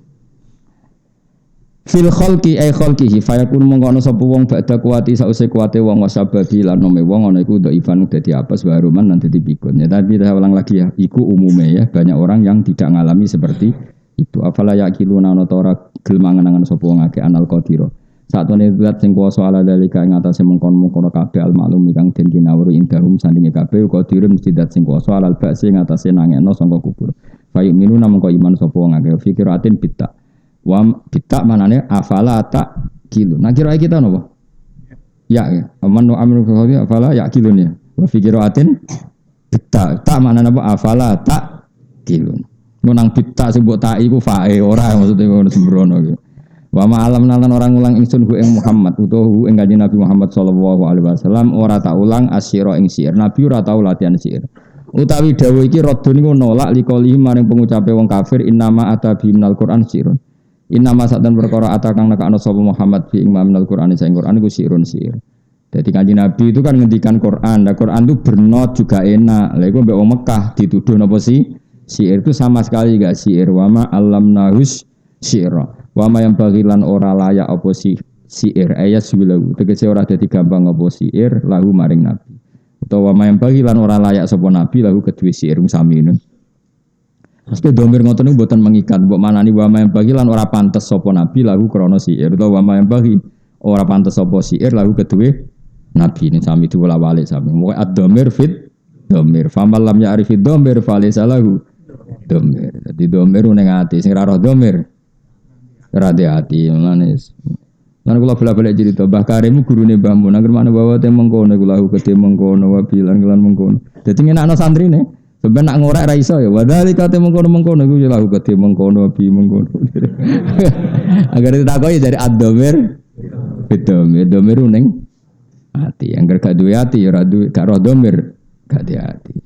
S1: Fil khalqi ay khalqihi fayakun mongko ana sapa wong badha kuwati sause kuwate wong wasababi lan nome wong ana iku dhaifan dadi apes waruman lan dadi pikun. Ya tapi saya ulang lagi ya, iku umume ya banyak orang yang tidak ngalami seperti itu. Afala yaqiluna ana ta ora gelem mangan-mangan sapa wong akeh anal qadira. Satune zat sing kuwasa ala dalika ing atase mengkon-mengkon kabeh almaklum kang den kinawuri indahum sandinge kabeh qadirun mesti zat sing kuwasa alal ba'si ing atase nangekno sangka kubur. Fayu minuna mengko iman sapa wong akeh fikiratin bitta. Wa bitta manane afala tak kilu. Nah kira kita napa? Ya, aman wa amru fi afala ya kilun ya. Wa fikiratin bitta. Tak manane apa afala tak kilun. Nang bitta sing mbok tak iku fae ora maksude ngono sembrono iki. Wa ma'alam nalan orang ulang ingsun hu ing Muhammad utawa hu ing Kanjeng Nabi Muhammad sallallahu alaihi wasallam ora tak ulang asyira ing syair. Nabi ora tau latihan syair. Utawi dawuh iki radun niku nolak likoli maring pengucape wong kafir innama atabi minal Qur'an syairun. Innama satan perkara atakang nekakno sapa Muhammad fi ing minal Qur'an sing Qur'an iku syairun syair. Jadi Kanjeng Nabi itu kan ngendikan Quran. Nah Quran itu bernot juga enak. Lha iku mbek wong Mekah dituduh napa sih? Syair itu sama sekali enggak syair. Wa ma allamnahus syaira. Wa ma yang bagilan ora layak apa syair ayat suwilahu tegese ora dadi gampang apa syair lahu maring nabi utawa ma yang bagilan ora layak sapa nabi lahu kedue syair sami ngono. Meski domir ngoten niku mboten mengikat mbok manani wa ma yang bagilan ora pantes sapa nabi lahu krana syair utawa wa ma yang bagi ora pantes sapa syair lahu kedue nabi ini sami diwolak-walik sami. Moga ad-dhamir fit dhamir famal lam ya'rifid dhamir falaysa lahu dhamir. Dadi dhamir ning ati sing ora roh dhamir hati manis. Lan kula bola-balik cerita Mbah Karim gurune Mbah Mun nang mana bawa te mengkono kula gede mengkono wabilan kelan mengkono. Dadi ngenakno santrine sampeyan nak ngorek ra iso ya wadali kate mengkono iku ya lahu gede mengkono wabi mengkono. Agar ditakoki dari ad-dhamir beda ning Hati yang gak duwe hati ya radu gak roh domir gak di hati.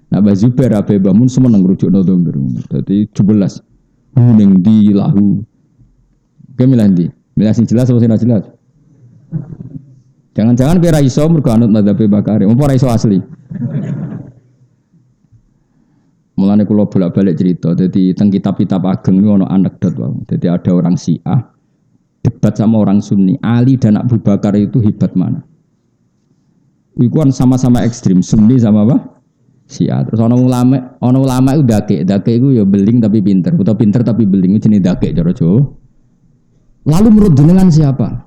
S1: Nah Mbah Zubair Abe Bamun semua ngerujukno domir. Dadi 17 ning di lahu. Oke milih ndi? Milih sing jelas apa sing jelas? Jangan-jangan kira iso mergo anut madzhab Bakari, apa ora iso asli. Mulane kula bolak-balik cerita, dadi teng kitab-kitab ageng niku ana anekdot wae. Dadi ada orang Syiah debat sama orang Sunni, Ali dan Abu Bakar itu hebat mana? Iku kan sama-sama ekstrim, Sunni sama apa? Syiah. Terus ana ulama itu dake iku ya beling tapi pinter, utawa pinter tapi beling itu jenenge dake cara Jawa. Lalu menurut jenengan siapa?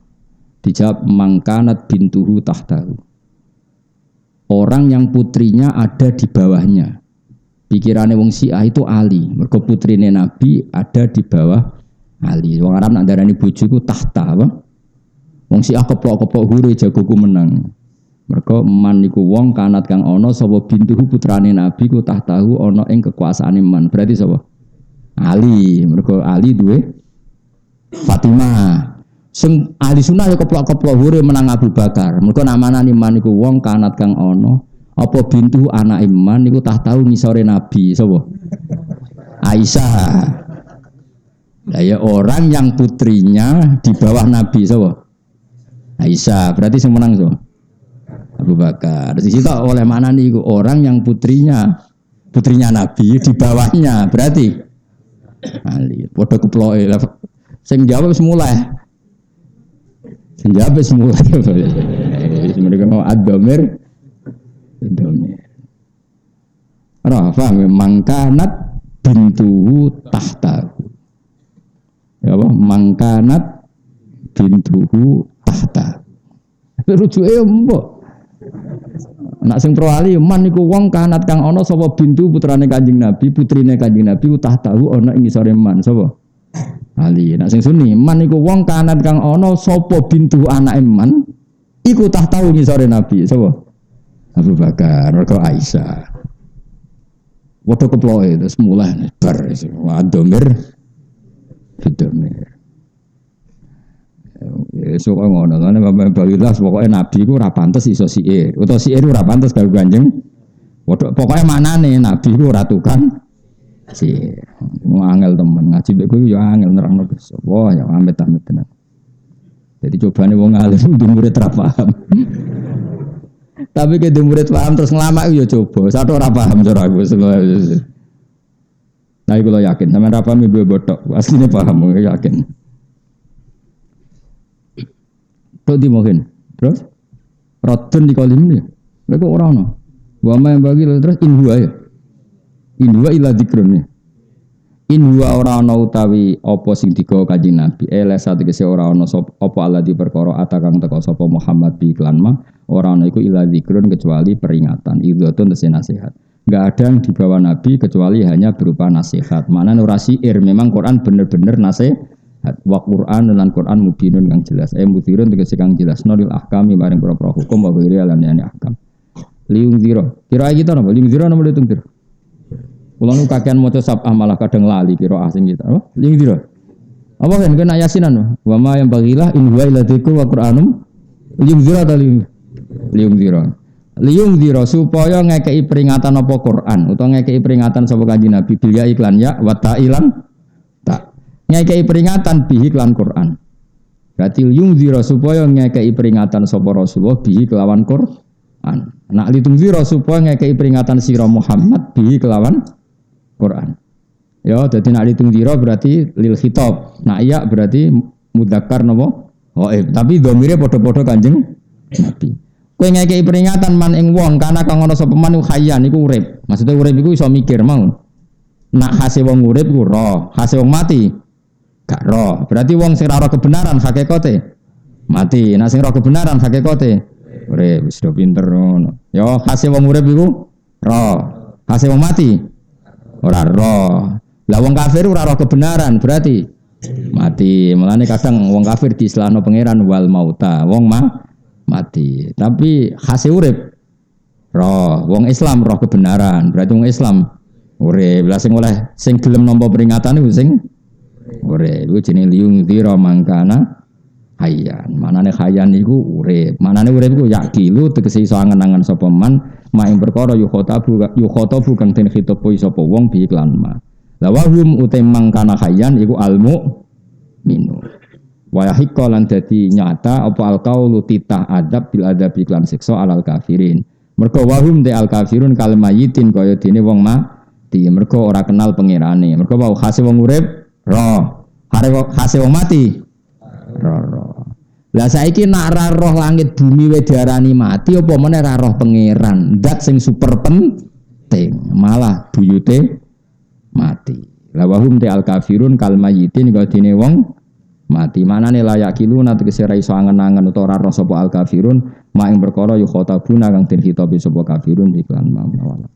S1: Dijawab mangkanat bintuhu tahtahu. Orang yang putrinya ada di bawahnya. Pikirannya wong Syiah itu Ali, mergo putrine Nabi ada di bawah Ali. Wong Arab nak darani bojo iku tahta apa? Wong Syiah keplok-keplok hure jagoku menang. Mergo man niku wong kanat kang ana sapa bintuhu putrane Nabi ku tahtahu ana ing kekuasaane man. Berarti sapa? Ali. Mergo Ali duwe Fatimah. Sing ahli sunnah ya keplok-keplok hure menang Abu Bakar. Mergo namanane man niku wong kanat kang ana apa bintu anak iman niku tahu ngisore Nabi sapa? Aisyah. Lah ya orang yang putrinya di bawah Nabi sapa? Aisyah. Berarti sing menang sapa? Abu Bakar. Di situ oleh mana niku orang yang putrinya Nabi di bawahnya berarti Ali. Padha keploke. Sing jawab wis mulai. Sing jawab wis mulai. Mereka mau ad-dhamir. Rafa mangkanat bintuhu tahtahu. Ya apa? Mangkanat bintuhu tahtahu. Rujuke mbok. Nak sing pro ali man niku wong kanat kang ana sapa bintu putrane Kanjeng Nabi, putrine Kanjeng Nabi tahtahu ana ing ngisore man sapa? Ali. Nak sing sunni man niku wong kanat kang ana sapa bintu anake man iku tahtahu ngisore Nabi sapa? Abu Bakar, mergo Aisyah. Waduh keploke terus mulai bar wadomir. Domir. Esuk ngono, ana bawilas pokoke Nabi ku ora pantes iso siir. Utawa siir ora pantes karo Kanjeng. Pokoke maknane Nabi ku ora tukang siir. Angel temen ngaji mbek kowe ya angel nerangno besok. Wah, ya amit-amit tenan. Jadi cobane wong alim murid ra paham. Tapi ke murid paham terus ngelamak ya coba. Satu ora paham cara aku. Nah, iku lo yakin sampean ra paham ibu botok. Asline paham yakin. Kok dimohin. Terus Rodun di kolim ini. Mereka orang no. Wama yang bagi terus inhuwa ya. Inhuwa ila dzikrun ya. Inhuwa orang no utawi apa sing digawa Kanjeng Nabi. Lesa tegese ora ana apa Allah di perkara atakang teko sapa Muhammad bi iklan mah ora ana iku ila dzikrun kecuali peringatan. Idhatun tese nasihat. Enggak ada yang dibawa Nabi kecuali hanya berupa nasihat. Mana ora syair, memang Quran bener-bener nasihat. Wa Quran lan Quran mubinun kang jelas. Mudhirun tegese kang jelas nuril ahkami bareng pro hukum wa ghairi lan ahkam. Liung zero. Kira kita napa? Liung zero napa liung zero? Kula nu kakean maca sabah malah kadang lali kira asing kita. Apa? Liung zero. Apa kan kena yasinan? Wa ma yang bagilah in huwa illa dzikru wa Qur'anum. Liung zero ta liung zero. Liung zero supaya ngekei peringatan apa Quran utawa ngekei peringatan sapa Kanjeng Nabi bil ya iklan ya wa ta'ilan tak. Ngekei peringatan bihi kelawan Quran. Berarti yungzira supaya ngekei peringatan sapa Rasulullah bihi kelawan Quran. Nak litungzira supaya ngekei peringatan sira Muhammad bihi kelawan Quran. Ya, dadi nak litungzira berarti lil khitab. Nak iya berarti mudzakkar napa? Ghaib. Tapi dhamire padha-padha Kanjeng Nabi. Kowe ngekei peringatan man ing wong kana kang ana sapa man khayyan iku urip. Maksudnya urip iku iso mikir mau. Nak hase wong urip ku roh, hase wong mati gak roh. Berarti wong sing ora kebenaran hakikate mati. Nek sing ora kebenaran hakikate urip. Wis do pinter ngono. Ya hase wong urip iku roh. Hase wong mati ora roh. Lah wong kafir ora roh kebenaran berarti mati. Mulane kadang wong kafir diistilahno pangeran wal mauta. Wong mati. Tapi hase urip roh. Wong Islam roh kebenaran. Berarti wong Islam urip. Lah sing oleh sing gelem nampa peringatan iku sing ore iku jenenge liung dzira mangkana hayyan. Manane hayyan iku urip. Manane urip iku yakilu tegese iso angen-angen sapa man mak ing perkara yukhatabu kang den khitopo sapa wong bi iklan ma. La wahum utemang kana hayyan iku almu minu. Wa yahiqqa lan dadi nyata apa alqaulu titah adab bil adab iklan siksa alal kafirin. Mergo wahum de al kafirun kal mayitin kaya dene wong mati. Mergo ora kenal pangerane. Mergo wau khase wong urip roh. Khase wong mati roh. Lah saiki nak ra roh langit bumi we diarani mati apa meneh ra roh pangeran. Zat sing super penting malah buyute mati. La wahum de al kafirun kal mayitin kaya dene wong mati. Manane layak kiluna tegese ra iso angen-angen utawa ora roh sapa al kafirun mak ing perkara yu khotabuna kang den khitabi sapa kafirun iklan mawon.